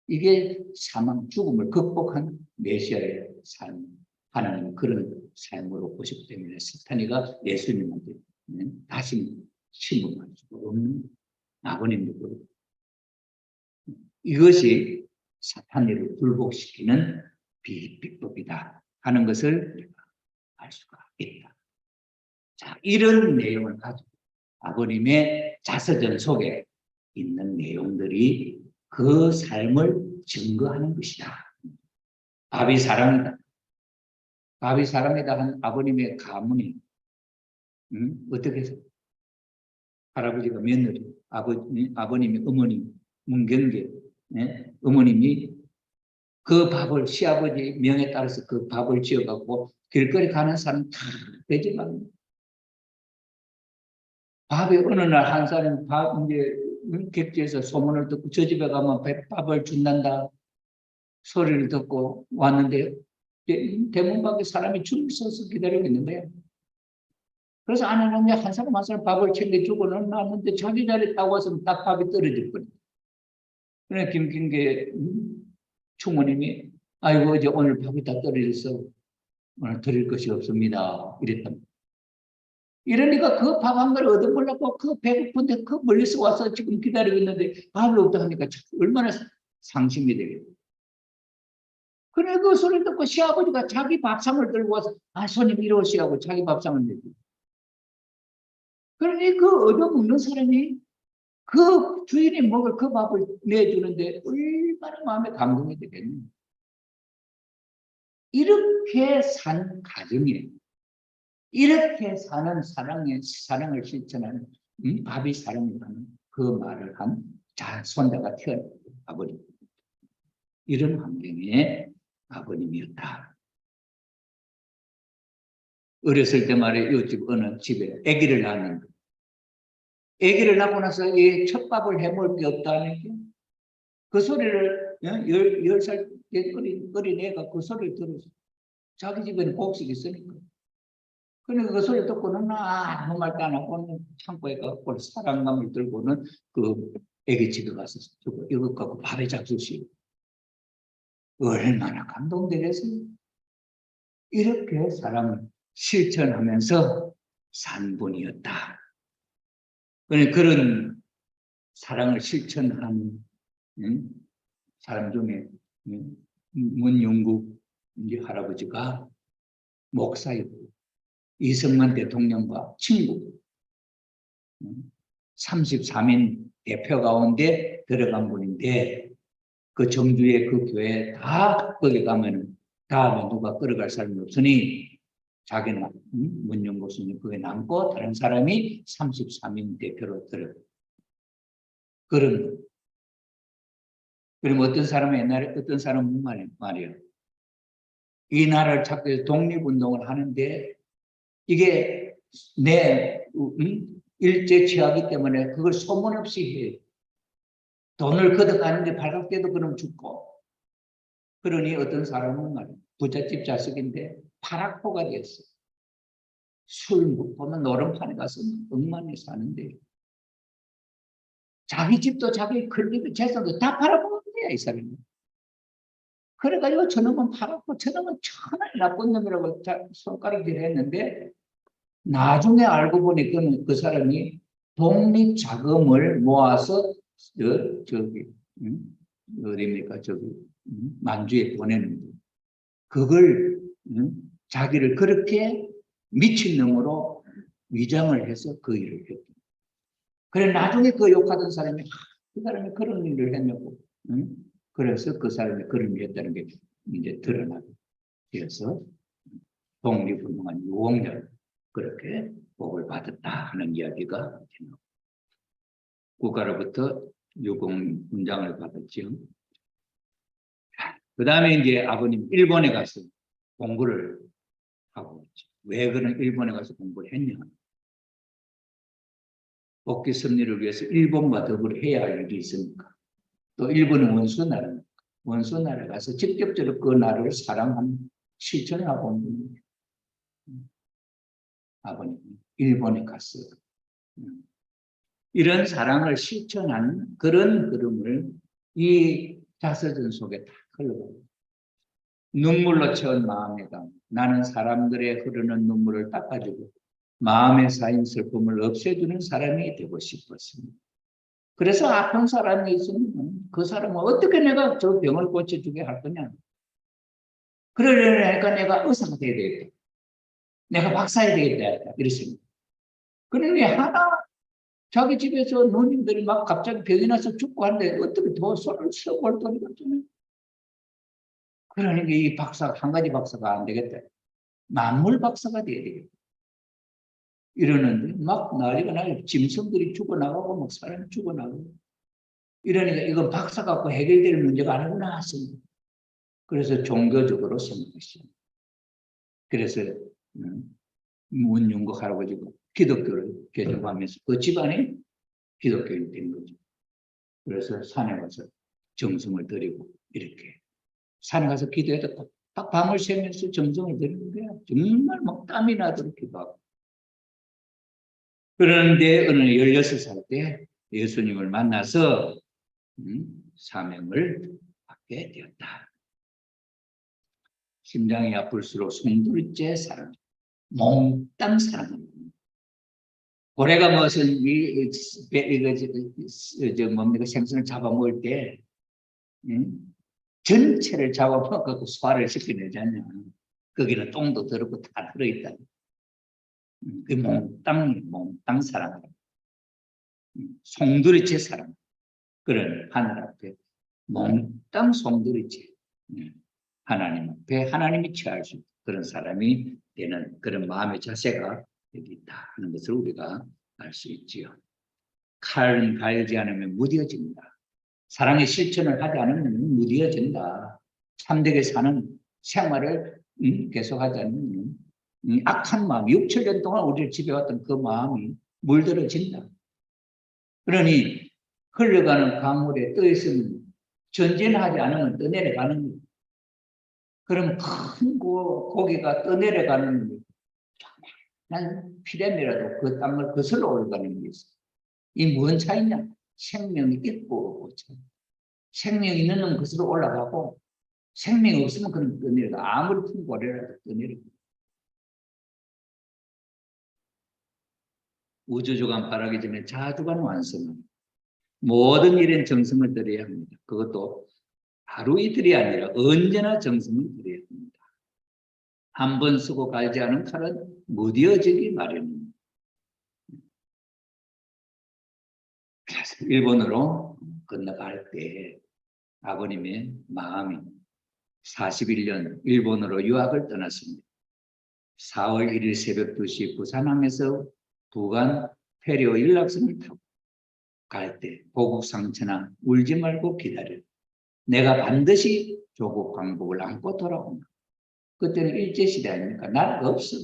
이게 사망 죽음을 극복한 메시아의 삶 하나님 그런 삶으로 보시기 때문에 사탄이가 예수님한테 다시 침범할 수가 없는 아버님도 이것이 사탄이를 굴복시키는 비법이다 하는 것을 알 수가 있다. 자, 이런 내용을 가지고 아버님의 자서전 속에 있는 내용들이 그 삶을 증거하는 것이다. 밥이 사랑이다. 밥이 사랑이다 한 아버님의 가문이 어떻게 해서 할아버지가 며느리, 아버님이 어머니, 문경계 어머님이 그 밥을 시아버지 명에 따라서 그 밥을 지어갖고 길거리 가는 사람 다 되지만 밥이 어느 날 한 사람 밥 이제 객지에서 소문을 듣고 저 집에 가면 밥을 준단다 소리를 듣고 왔는데 대문 밖에 사람이 줄을 서서 기다리고 있는데 그래서 아내는 한 사람 한 사람 밥을 챙겨주고는 놨는데 자기 자리에 딱 와서 딱 밥이 떨어질 거예요. 그래 김경계 총무님이 아이고 이제 오늘 밥이 다 떨어져서 오늘 드릴 것이 없습니다. 이랬답니다. 이러니까 그 밥 한 그릇 얻어먹으려고 그 배고픈데 그 멀리서 와서 지금 기다리고 있는데 밥을 없다 하니까 얼마나 상심이 되겠어요. 그래 그 소리 듣고 시아버지가 자기 밥상을 들고 와서 손님 이리 오시라고 자기 밥상을 내고 그러니 그 얻어먹는 사람이 그 주인이 먹을 그 밥을 내주는데 얼마나 마음에 감동이 되겠니. 이렇게 산 가정이에요. 이렇게 사는 사랑을 실천하는 밥이 사랑이라는 그 말을 한 손자가 태어난 아버님. 이런 환경의 아버님이었다. 어렸을 때 말에 이집 어느 집에 아기를 낳았는데 아기를 낳고 나서 이 첫밥을 해먹을 게 없다는 게 그 소리를 10살 어린 애가 그 소리를 들어서 자기 집에는 곡식이 있으니까 그러니까 그 소리 듣고는 아무 말도 안 하고 창고에 가고 사랑감을 들고는 그 애기 집에 가서 이거 갖고 밥에 잡수시오. 얼마나 감동되겠어요. 이렇게 사랑을 실천하면서 산 분이었다. 그런 사랑을 실천한 사람 중에 문용국 할아버지가 목사이고 이승만 대통령과 친구 33인 대표 가운데 들어간 분인데 그 정주의 그 교회 다 거기 가면 다음에 누가 끌어갈 사람이 없으니 자기는 문영국 스님 거기에 남고 다른 사람이 33인 대표로 들어가. 그런 그럼 어떤 사람은 옛날에 어떤 사람은 말이에요. 이 나라를 찾기 위해서 독립운동을 하는데 이게 내 일제 취하기 때문에 그걸 소문 없이 해요. 돈을 걷어가는데 발각돼도 그럼 죽고. 그러니 어떤 사람은 말이에요. 부잣집 자식인데 파락포가 됐어요. 술 먹고는 노름판에 가서 억만에 사는데 자기 집도 자기 클립도 재산도 다 팔아먹은 거야 이 사람이. 그래가지고 저놈은 팔았고 저놈은 천하의 나쁜 놈이라고 손가락질 했는데 나중에 알고 보니 그 사람이 독립 자금을 모아서 저기 어디입니까 저기 만주에 보내는 그걸 자기를 그렇게 미친놈으로 위장을 해서 그 일을 했다. 그래 나중에 그 욕하던 사람이 그 사람이 그런 일을 했냐고. 그래서 그 사람이 그런 일을 했다는 게 이제 드러나게 되어서 독립운동한 유공렬 그렇게 복을 받았다 하는 이야기가 국가로부터 유공훈장을 받았죠. 그 다음에 이제 아버님 일본에 가서 공부를 하고 있죠. 왜 그런 일본에 가서 공부를 했냐? 복귀 승리를 위해서 일본과 더불어 해야 할 일이 있습니까? 또 일본은 원수나라입니다. 원수나라에 가서 직접적으로 그 나라를 사랑하는 실천을 하고 온 분입니다. 아버님, 일본에 갔어요. 이런 사랑을 실천하는 그런 흐름을 이 자서전 속에 다 흘러가요. 눈물로 채운 마음에다 나는 사람들의 흐르는 눈물을 닦아주고 마음에 쌓인 슬픔을 없애주는 사람이 되고 싶었습니다. 그래서 아픈 사람이 있으면 그 사람은 어떻게 내가 저 병을 고쳐주게 할 거냐. 그러려니까 내가 의사가 돼야 되겠다. 내가 박사야 되겠다. 이랬습니다. 그러니 하나 자기 집에서 누님들이 막 갑자기 병이 나서 죽고 하는데 어떻게 더 손을 써볼 돈이 없잖아요. 그러니까 이 박사, 한 가지 박사가 안 되겠다. 만물 박사가 돼야 되겠다. 이러는데 막 난리가 나요. 짐승들이 죽어나가고 막 사람이 죽어나가고. 이러니까 이건 박사 갖고 해결될 문제가 아니구나 했습니다. 그래서 종교적으로 생각했어요. 그래서 문윤국 할아버지가 기독교를 개종하면서 그 집안이 기독교인이 된 거죠. 그래서 산에 가서 정성을 들이고 이렇게 산에 가서 기도해도 딱 밤을 새면서 정성을 들이는 거야. 정말 막 땀이 나도록 기도하고. 그런데 어느 16살 때 예수님을 만나서 사명을 받게 되었다. 심장이 아플수록 송두리째 사랑, 몽땅 사랑합니다. 고래가 무슨 뭡니까 생선을 잡아먹을 때 전체를 잡아먹고 소화를 시켜내잖아요. 거기는 똥도 들었고 다 들어있다. 그 몽땅 사랑합니다. 송두리째 사랑. 그런 하늘 앞에 몽땅 송두리째 하나님 앞에 하나님이 취할 수 있는 그런 사람이 되는 그런 마음의 자세가 여기 있다 하는 것을 우리가 알 수 있지요. 칼은 갈지 않으면 무뎌집니다. 사랑의 실천을 하지 않으면 무뎌진다. 참되게 사는 생활을 계속하지 않으면 악한 마음, 6, 7년 동안 우리를 지배했던 그 마음이 물들어진다. 그러니 흘러가는 강물에 떠 있으면 전진하지 않으면 떠내려가는 거예요. 그럼 큰 고기가 떠내려가는 난 피렘이라도 그 땅을 거슬러 올라가는 게 있어요. 이 무슨 차이냐? 생명이 있고 없고. 생명이 있는 놈은 거슬러 올라가고 생명이 없으면 그런 떠내려가. 아무리 큰 고래라도 떠내려가. 우주주간 바라기 전에 자주간 완성합니다. 모든 일엔 정성을 들여야 합니다. 그것도 하루 이틀이 아니라 언제나 정성을 들여야 합니다. 한 번 쓰고 갈지 않은 칼은 무뎌지기 마련입니다. 그래서 일본으로 건너갈 때 아버님의 마음이 41년 일본으로 유학을 떠났습니다. 4월 1일 새벽 2시 부산항에서 부간 페리오 일락선을 타고 갈 때 고국 상처나 울지 말고 기다려. 내가 반드시 조국 광복을 안고 돌아온다. 그때는 일제시대 아닙니까? 나라가 없어.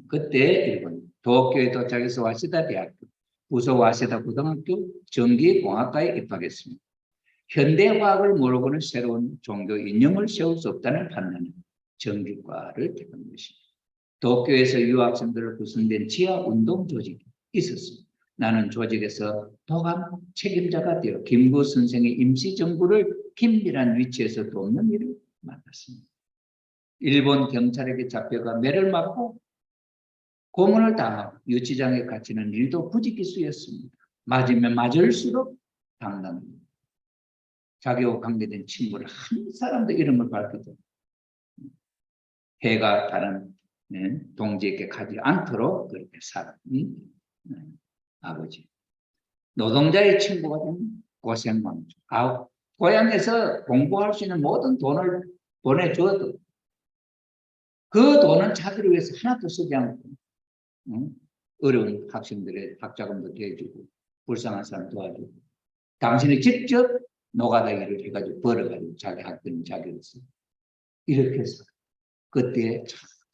그때 일본 도쿄에 도착해서 와세다 대학교, 부서 와세다 고등학교 전기공학과에 입학했습니다. 현대과학을 모르고는 새로운 종교 이념을 세울 수 없다는 판단은 전기과를 택한 것입니다. 도쿄에서 유학생들을 구성된 지하운동 조직이 있었습니다. 나는 조직에서 도감 책임자가 되어 김구 선생의 임시정부를 긴밀한 위치에서 돕는 일을 맡았습니다. 일본 경찰에게 잡혀가 매를 맞고 고문을 당하고 유치장에 갇히는 일도 부지기수였습니다. 맞으면 맞을수록 당당합니다. 자기와 관계된 친구를 한 사람도 이름을 밝히죠. 해가 다른 동지에게 가지 않도록 그렇게 살았 아버지. 노동자의 친구가 되면 고생 많죠. 고향에서 공부할 수 있는 모든 돈을 보내줘도 그 돈은 자기를 위해서 하나도 쓰지 않고 어려운 학생들의 학자금도 대주고 불쌍한 사람 도와주고 당신이 직접 노가다 일을 해가지고 벌어가지고 자기 학교는 자기로서 이렇게 해서 그때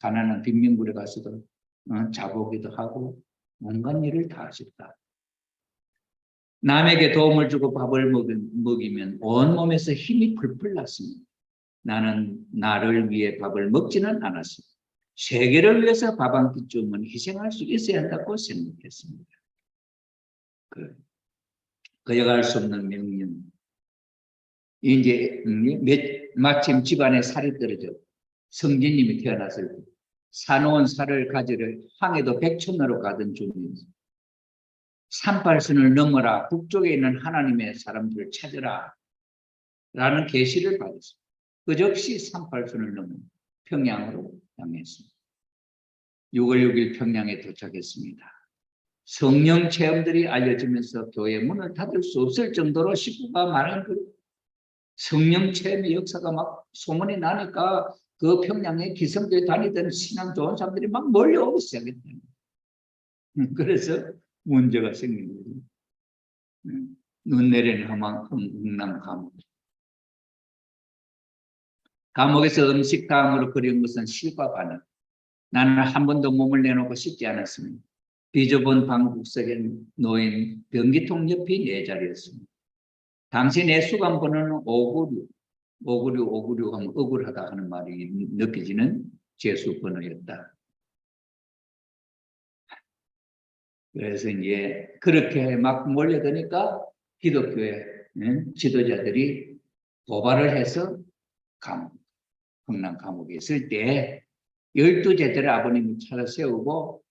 가난한 빈민굴에 가서도 자보기도 하고 온갖 일을 다 하셨다. 남에게 도움을 주고 밥을 먹이면 온몸에서 힘이 풀풀 났습니다. 나는 나를 위해 밥을 먹지는 않았습니다. 세계를 위해서 밥 한 끼쯤은 희생할 수 있어야 한다고 생각했습니다. 그여갈 수 없는 명령. 이제 마침 집안에 살이 떨어져 성진님이 태어났을 때 사놓은 살을 가지러 항해도 백촌으로 가던 중이었습니다. 산발선을 넘어라 북쪽에 있는 하나님의 사람들을 찾으라 라는 계시를 받았습니다. 그 즉시 산발선을 넘어 평양으로 향했습니다. 6월 6일 평양에 도착했습니다. 성령 체험들이 알려지면서 교회 문을 닫을 수 없을 정도로 식구가 많은 그 성령 체험의 역사가 막 소문이 나니까 그 평양에 기성교회 다니던 신앙 좋은 사람들이 막 몰려오기 시작했다. 그래서 문제가 생긴 거죠. 눈 내리는 흥남 감옥. 감옥에서 음식당으로 그린 것은 실과 반응. 나는 한 번도 몸을 내놓고 씻지 않았습니다. 비좁은 방국석에 놓인 변기통 옆이 내 자리였습니다. 당시 내 수감번호는 596 하면 억울하다 하는 말이 느껴지는 제수 번호였다. 그래서 이제 그렇게 막 몰려드니까 기독교의 지도자들이 도발을 해서 흥남 감옥에 있을 때 12제자를 아버님이 찾아 세우고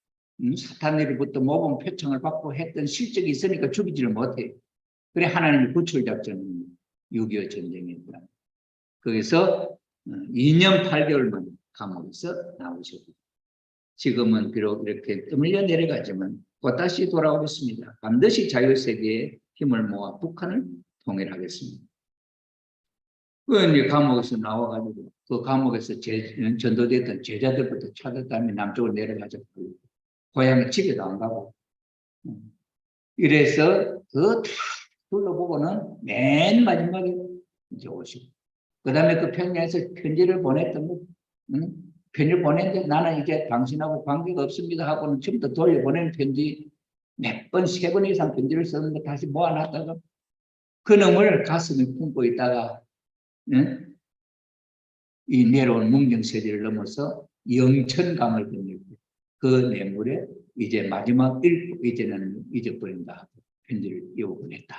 사탄으로부터 모범 표창을 받고 했던 실적이 있으니까 죽이지를 못해요. 그래 하나님의 구출작전은 6.25 전쟁이었다. 거기서 2년 8개월 만에 감옥에서 나오셨고 지금은 비록 이렇게 뜸을려 내려가지만 또다시 돌아오겠습니다. 반드시 자유세계의 힘을 모아 북한을 통일하겠습니다. 그 이제 감옥에서 나와가지고 그 감옥에서 전도됐던 제자들부터 찾았다며 남쪽으로 내려가지고 고향에 집에도 안 가고 이래서 그 다 둘러보고는 맨 마지막에 이제 오시고 그 다음에 그 평양에서 편지를 보냈던 거 편지를 보냈는데 나는 이제 당신하고 관계가 없습니다 하고는 지금부터 돌려보내는 편지 몇 번, 3번 이상 편지를 썼는데 다시 모아놨다가 그놈을 가슴에 품고 있다가 이 내려온 문경세대를 넘어서 영천강을 건널 때 그 뇌물에 이제 마지막 읽고 이제는 잊어버린다 하고 편지를 이어보냈다.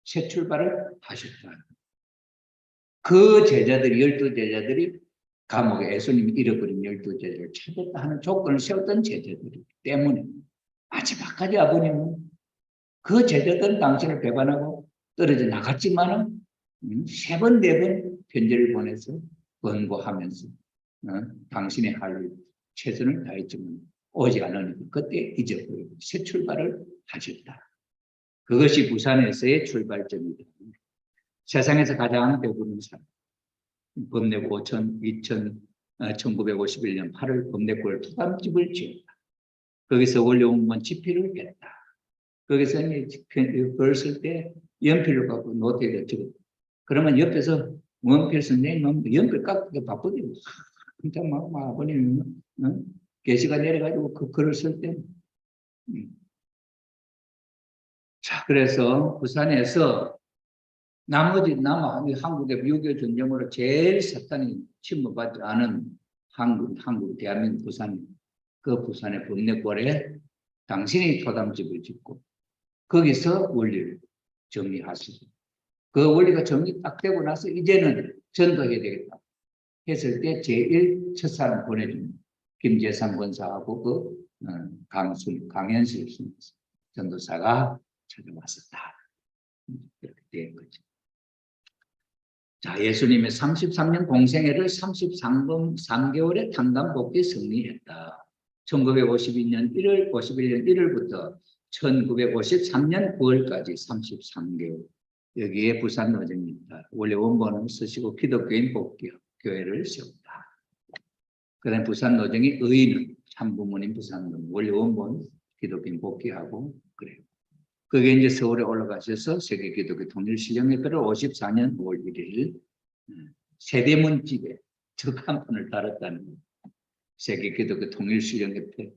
새 출발을 하셨다. 그 제자들이 12제자들이 감옥에 예수님이 잃어버린 12제자를 찾았다 하는 조건을 세웠던 제자들이기 때문에 마지막까지 아버님은 그 제자들은 당신을 배반하고 떨어져 나갔지만은 3번, 4번 편지를 보내서 권고하면서 당신의 할 최선을 다했지만 오지 않으니까 그때 잊어버리고 새 출발을 하셨다. 그것이 부산에서의 출발점이다. 세상에서 가장 배부른 사람. 범내고 1951년 8월 범내골 토담집을 지었다. 거기서 원료원문 집필을 했다. 거기서 글 쓸 때 연필로 갖고 노트에다 적었다. 그러면 옆에서 원필 선생님은 연필 깎기 바쁘대요. 진짜 막 아버님 계시가 내려가지고 그 글을 쓸 때. 자, 그래서 부산에서 나머지 한국의 6.25 전쟁으로 제일 사탄이 침범받지 않은 한국 대한민국 부산, 그 부산의 범내골에 당신이 토담집을 짓고 거기서 원리를 정리하시고 그 원리가 정리 딱 되고 나서 이제는 전도해야 되겠다 했을 때 제일 첫 사람 보내준 김재상 권사하고 그 강현실 전도사가 찾아왔었다. 이렇게 된 거죠. 자, 예수님의 33년 공생애를 33개월의 탄감 복귀 승리했다. 1952년 1월, 51년 1월부터 1953년 9월까지 33개월. 여기에 부산 노정입니다. 원래 원본을 쓰시고 기독교인 복귀 교회를 세웠다. 그 다음에 부산 노정이 의인, 참부모님 부산 노정, 원래 원본 기독교인 복귀하고 그래요. 그게 이제 서울에 올라가셔서 세계 기독교 통일 시정협회를 54년 5월 1일 세대문집에 적 한 편을 달았다는 거예요. 세계 기독교 통일수령협회.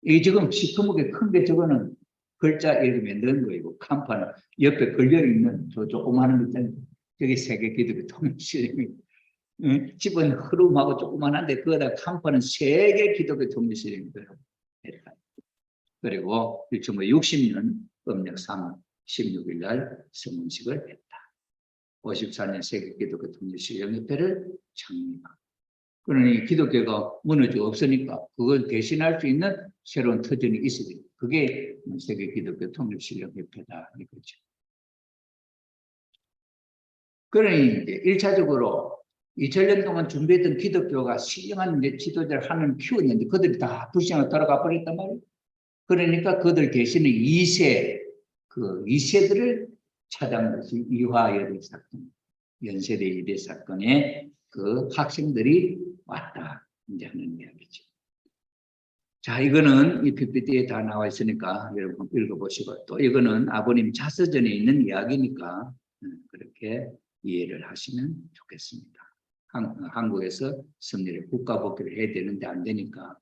이 지금 시커멓게 큰 게 저거는 글자 이렇게 만드는 거이고, 간판은 옆에 걸려있는 저 조그마한 거 있잖아요. 저게 세계 기독교 통일수령회. 집은 흐름하고 조그만한데 그거다 간판은 세계 기독교 통일수령회라고 했다. 그리고 1960년 음력 3월 16일 날 성문식을 했다. 54년 세계 기독교 통일수령협회를 창립하고, 그러니 기독교가 무너져 없으니까 그걸 대신할 수 있는 새로운 터전이 있어야 돼요. 그게 세계 기독교 통일수령협회다 이거죠. 그러니 이제 1차적으로 2000년 동안 준비했던 기독교가 신령한 지도자를 하는 키웠는데 그들이 다 불신으로 돌아가 버렸단 말이에요. 그러니까 그들 대신에 2세들을 찾아온 것이 이화여대 사건, 연세대 이대 사건에 그 학생들이 왔다 이제 하는 이야기죠. 자, 이거는 이 PPT에 다 나와 있으니까 여러분 읽어보시고, 또 이거는 아버님 자서전에 있는 이야기니까 그렇게 이해를 하시면 좋겠습니다. 한국에서 승리를 국가 복귀를 해야 되는데 안 되니까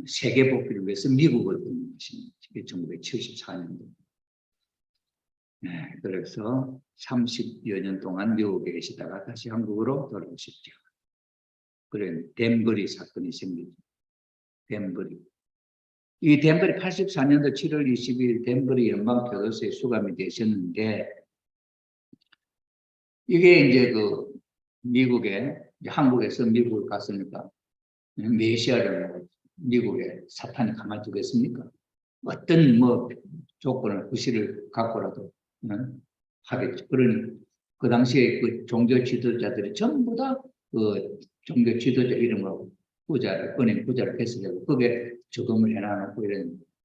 세계 복귀를 위해서 미국을 보는 것입니다. 1974년도. 네, 그래서 30여 년 동안 미국에 계시다가 다시 한국으로 돌아오셨죠. 그래, 덴버리 사건이 생기죠. 덴버리. 이 덴버리 84년도 7월 22일 덴버리 연방교도소에 수감이 되셨는데, 이게 이제 그 미국에, 한국에서 미국을 갔으니까 메시아를 미국에 사탄이 가만두겠습니까? 어떤 뭐 조건을 구실을 갖고라도 하겠죠. 그러니 그 당시에 그 종교 지도자들이 전부 다 그 종교 지도자 이름으로 은행 부자를 개설하고 거기에 저금을 해놔놓고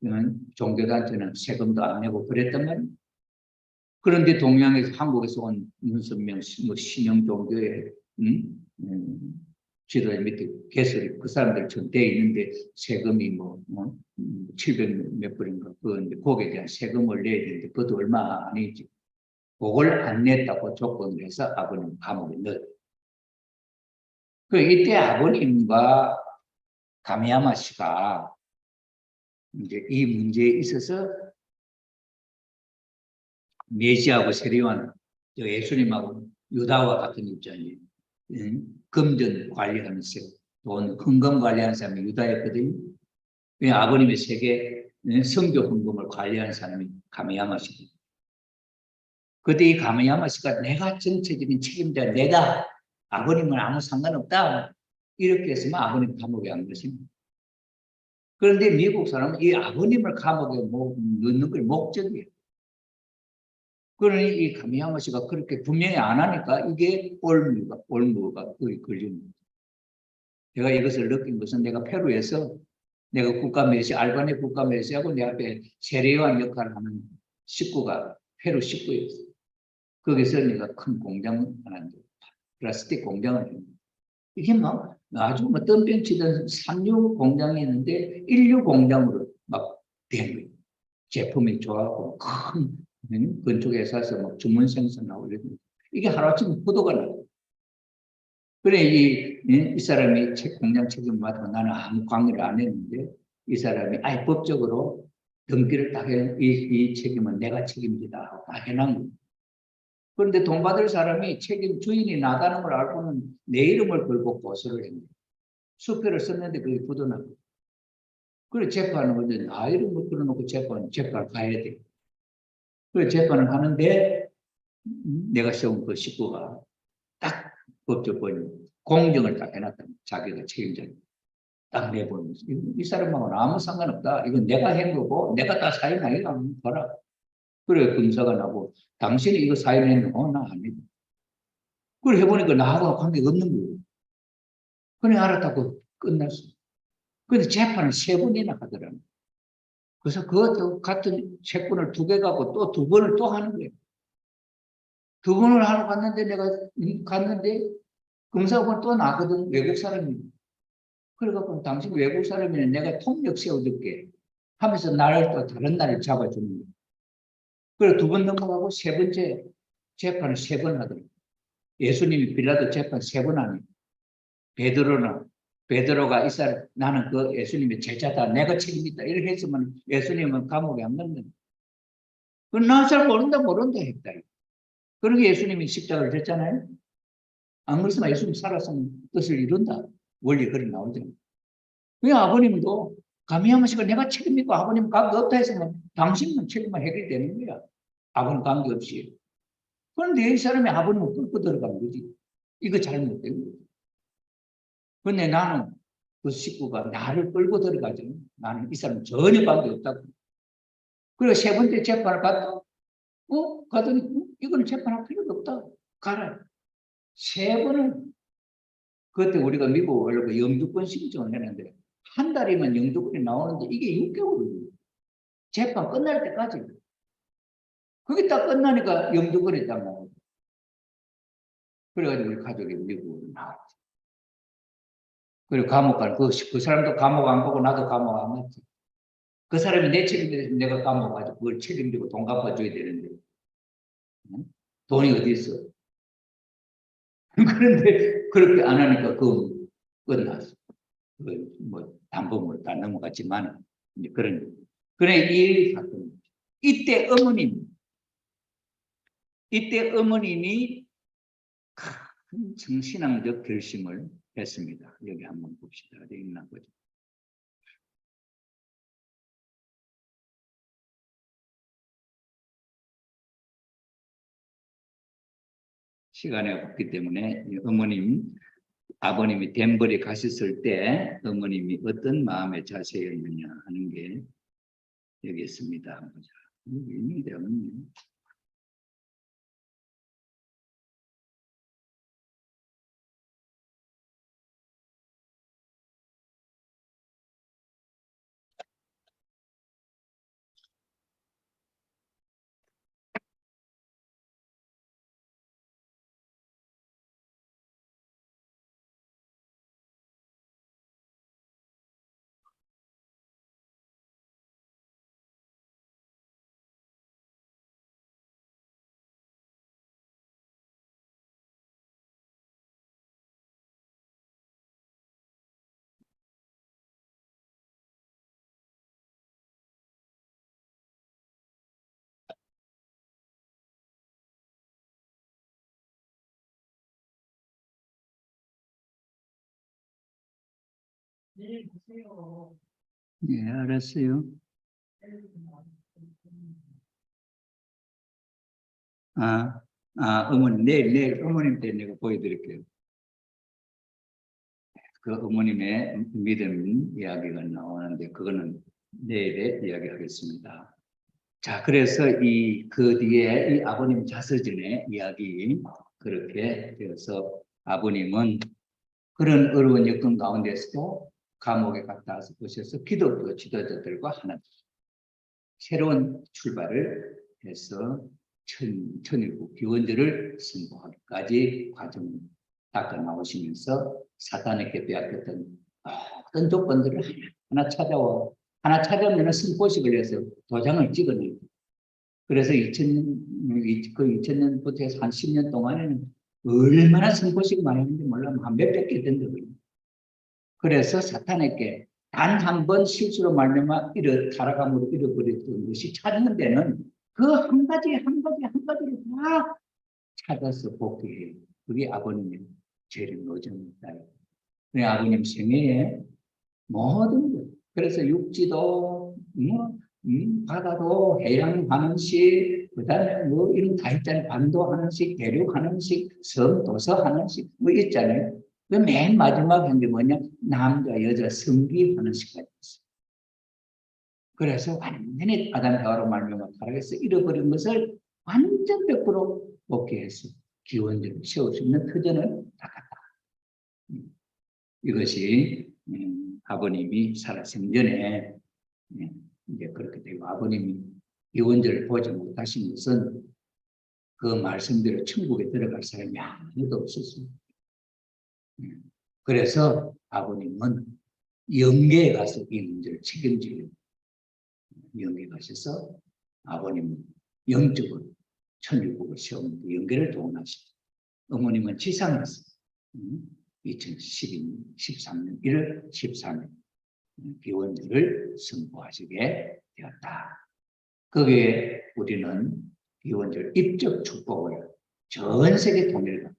이런 종교단체는 세금도 안 내고 그랬단 말이에요. 그런데 동양에서 한국에서 온 문선명 뭐 신영 종교의 지도자 밑에 개설이 그 사람들 전대에 있는데 세금이 뭐 700 몇 불인가 그런데 거기에 대한 세금을 내야 되는데 그것도 얼마 아니지. 그걸 안 냈다고 조건을 해서 아버님 감옥에 넣었어요. 그 이때 아버님과 가미야마 씨가 이제 이 문제에 있어서 메시아하고 세례요한 예수님하고 유다와 같은 입장이에요. 금전 관리하면서 돈 헌금 관리하는 사람이 유다였거든요. 아버님의 세계 선교 헌금을 관리하는 사람이 가미야마 씨입니다. 그때 이 가미야마 씨가 내가 정책적인 책임자, 내가 아버님은 아무 상관없다 이렇게 했으면 아버님 감옥에 안 가십니다. 그런데 미국 사람은 이 아버님을 감옥에 넣는 걸 목적이에요. 그러니 이 가미야마 씨가 그렇게 분명히 안 하니까 이게 올무가 거의 걸립니다. 제가 이것을 느낀 것은 내가 페루에서 내가 국가메시, 알바니 국가메시하고 내 앞에 세례요한 역할을 하는 식구가 페루 식구였어요. 거기서 내가 큰 공장을 하는데 플라스틱 공장을 했는데 이게 막 아주 뭐 덤병치던 삼류 공장이 있는데 인류 공장으로 막 된 거예요. 제품이 좋아하고 큰 건축 회사에서 막 주문 생산하고 이랬는데 이게 하루아침에 포도가 나고. 그래 이 사람이 공장 책임을 맡고 나는 아무 관여를 안 했는데 이 사람이 아예 법적으로 등기를 딱 해 이 책임은 내가 책임지다 하고 다 해놓은 거예요. 그런데 돈 받을 사람이 책임 주인이 나가는 걸 알고는 내 이름을 걸고 고소를 했는데 수표를 썼는데 그게 굳어나고. 그래 재판을 하는데 나 이름을 걸어놓고 재판 가야 돼. 그래 재판을 하는데 내가 세운 그 식구가 딱 법조권이 공정을 딱 해놨다. 자기가 책임자 딱 내보면서 이 사람하고는 아무 상관없다. 이건 내가 한 거고 내가 다 사인하기가 한번 봐라. 그래 검사가 나고 당신이 이거 사인했는 나 아니다. 그래 해보니까 나하고 관계가 없는 거예요. 그래 알았다고 끝났어. 근데 재판을 3번이나 하더라고요. 그래서 그 같은 채권을 2개 갖고 또 2번을 또 하는 거예요. 2번을 하러 갔는데 내가 갔는데 검사가 또 나거든. 외국 사람이. 그래갖고 당신 외국 사람이면 내가 통역 세워줄게 하면서 나를 또 다른 날을 잡아주는 거예요. 그래 2번 넘어가고 3번째 재판을 3번 하더라고요. 예수님이 빌라도 재판 3번 하니 베드로나 베드로가 이스라엘 나는 그 예수님의 제자다. 내가 책임있다. 이렇게 했으면 예수님은 감옥에 안 넣는. 난 잘 모른다 했다. 그러게 예수님이 십자가를 졌잖아요. 안 그랬으면 예수님 살았으면 뜻을 이룬다. 원리 그리 나오잖아요. 왜 아버님도 감히 한 번씩 내가 책임있고 아버님 관계 없다 했으면 당신만 책임만 해결되는 거야. 아버님 관계 없이. 그런데 이 사람이 아버님을 끌고 들어간 거지. 이거 잘못된 거지. 근데 나는 그 식구가 나를 끌고 들어가죠. 나는 이 사람 전혀 관계 없다고. 그리고 세 번째 재판을 갔다. 가더니 이거는 재판할 필요도 없다. 가라. 세 번은 그때 우리가 미국 원래 영주권 신청을 했는데 한 달이면 영주권이 나오는데 이게 6개월이에요. 재판 끝날 때까지. 그게 딱 끝나니까 영주권이 딱 나오고. 그래가지고 우리 가족이 미국으로 나왔지. 그리고 감옥 갈, 그 사람도 감옥 안 가고 나도 감옥 안 갔지. 그 사람이 내 책임지면 내가 감옥 가지고 그걸 책임지고 돈 갚아줘야 되는데. 응? 돈이 어디 있어? 그런데 그렇게 안 하니까 그 끝났어. 뭐 담보물 다 넘어갔지만 이제 그래 이 사건. 이때 어머님이 큰 정신앙적 결심을 했습니다. 여기 한번 봅시다. 어디 있나 보죠. 시간이 없기 때문에 아버님이 덴버리 가셨을 때 어머님이 어떤 마음의 자세였느냐 하는 게 여기 있습니다. 보자. 여기 있는데 없네. 네, 알았어요. 내일 어머님 때 내가 보여드릴게요. 그 어머님의 믿음 이야기가 나오는데 그거는 내일에 이야기하겠습니다. 자, 그래서 그 뒤에 이 아버님 자서전의 이야기 그렇게 되어서 아버님은 그런 어려운 여건 가운데서도 감옥에 갔다 와서 보셔서 기독교 지도자들과 하나 새로운 출발을 해서 천일국 기원절을 선포하기까지 과정을 닦아 나오시면서 사탄에게 빼앗겼던 어떤 조건들을 하나 찾아오면 선포식을 해서 도장을 찍어내고 그래서 2000년부터 해서 한 10년 동안에는 얼마나 선포식을 많이 했는지 몰라 한 몇백 개 된다고요. 그래서 사탄에게 단 한 번 실수로 말미암아 타락함으로 잃어버렸던 것이 찾는 데는 그 한 가지를 다 찾아서 복귀해요. 그게 아버님의 죄를 노정입니다. 아버님 생애에 모든 것. 그래서 육지도 바다도 해양하는 식, 그다음에 뭐 이런 다 있잖아요. 반도하는 식, 대륙하는 식, 섬도서하는 식, 뭐 있잖아요. 그 맨 마지막 한 게 뭐냐? 남자, 여자 성기하는 식까지 있어요. 그래서 완전히 아담 해와로 말미암아 타락해서 잃어버린 것을 완전 100% 복귀해서 기원전을 세울 수 있는 터전을 닦았다. 이것이 아버님이 살아생전에 이제 그렇게 되고 아버님이 기원전을 보지 못하신 것은 그 말씀대로 천국에 들어갈 사람이 아무도 없었습니다. 그래서 아버님은 영계에 가서 이 문제를 책임지려고 영계에 가셔서 아버님은 영적으로 천일국을 세우는데 영계를 동원하시죠. 어머님은 지상에서 2013년 1월 14일 비원주를 선포하시게 되었다. 거기에 우리는 비원주 입적 축복을 전 세계 통일과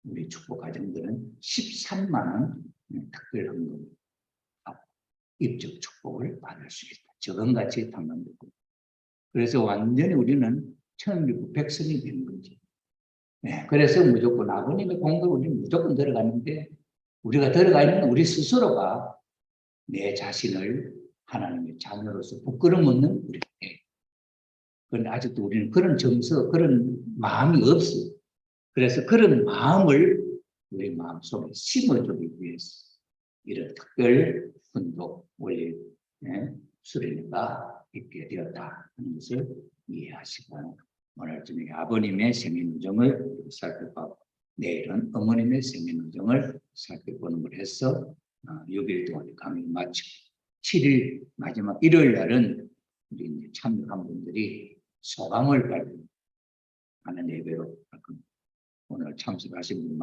우리 축복 가정들은 13만 원 특별 헌금 입적 축복을 받을 수 있다. 저금같이 당첨되고. 그래서 완전히 우리는 천일국 백성이 되는 거지. 네, 그래서 무조건 아버님의 공덕을 우리는 무조건 들어가는데 우리가 들어가 있는 우리 스스로가 내 자신을 하나님의 자녀로서 부끄럼 없는 우리가 돼. 그런데 아직도 우리는 그런 정서, 그런 마음이 없어. 그래서 그런 마음을 우리 마음속에 심어주기 위해서 이런 특별 훈독 원리 수련회가 있게 되었다 하는 것을 이해하시고 오늘 저녁에 아버님의 생애누정을 살펴보고 내일은 어머님의 생애누정을 살펴보는 걸 해서 6일 동안 강의를 마치고 7일 마지막 일요일 날은 우리 이제 참여한 분들이 소감을 발표하는 예배로 할 겁니다. 오늘 참석하신 분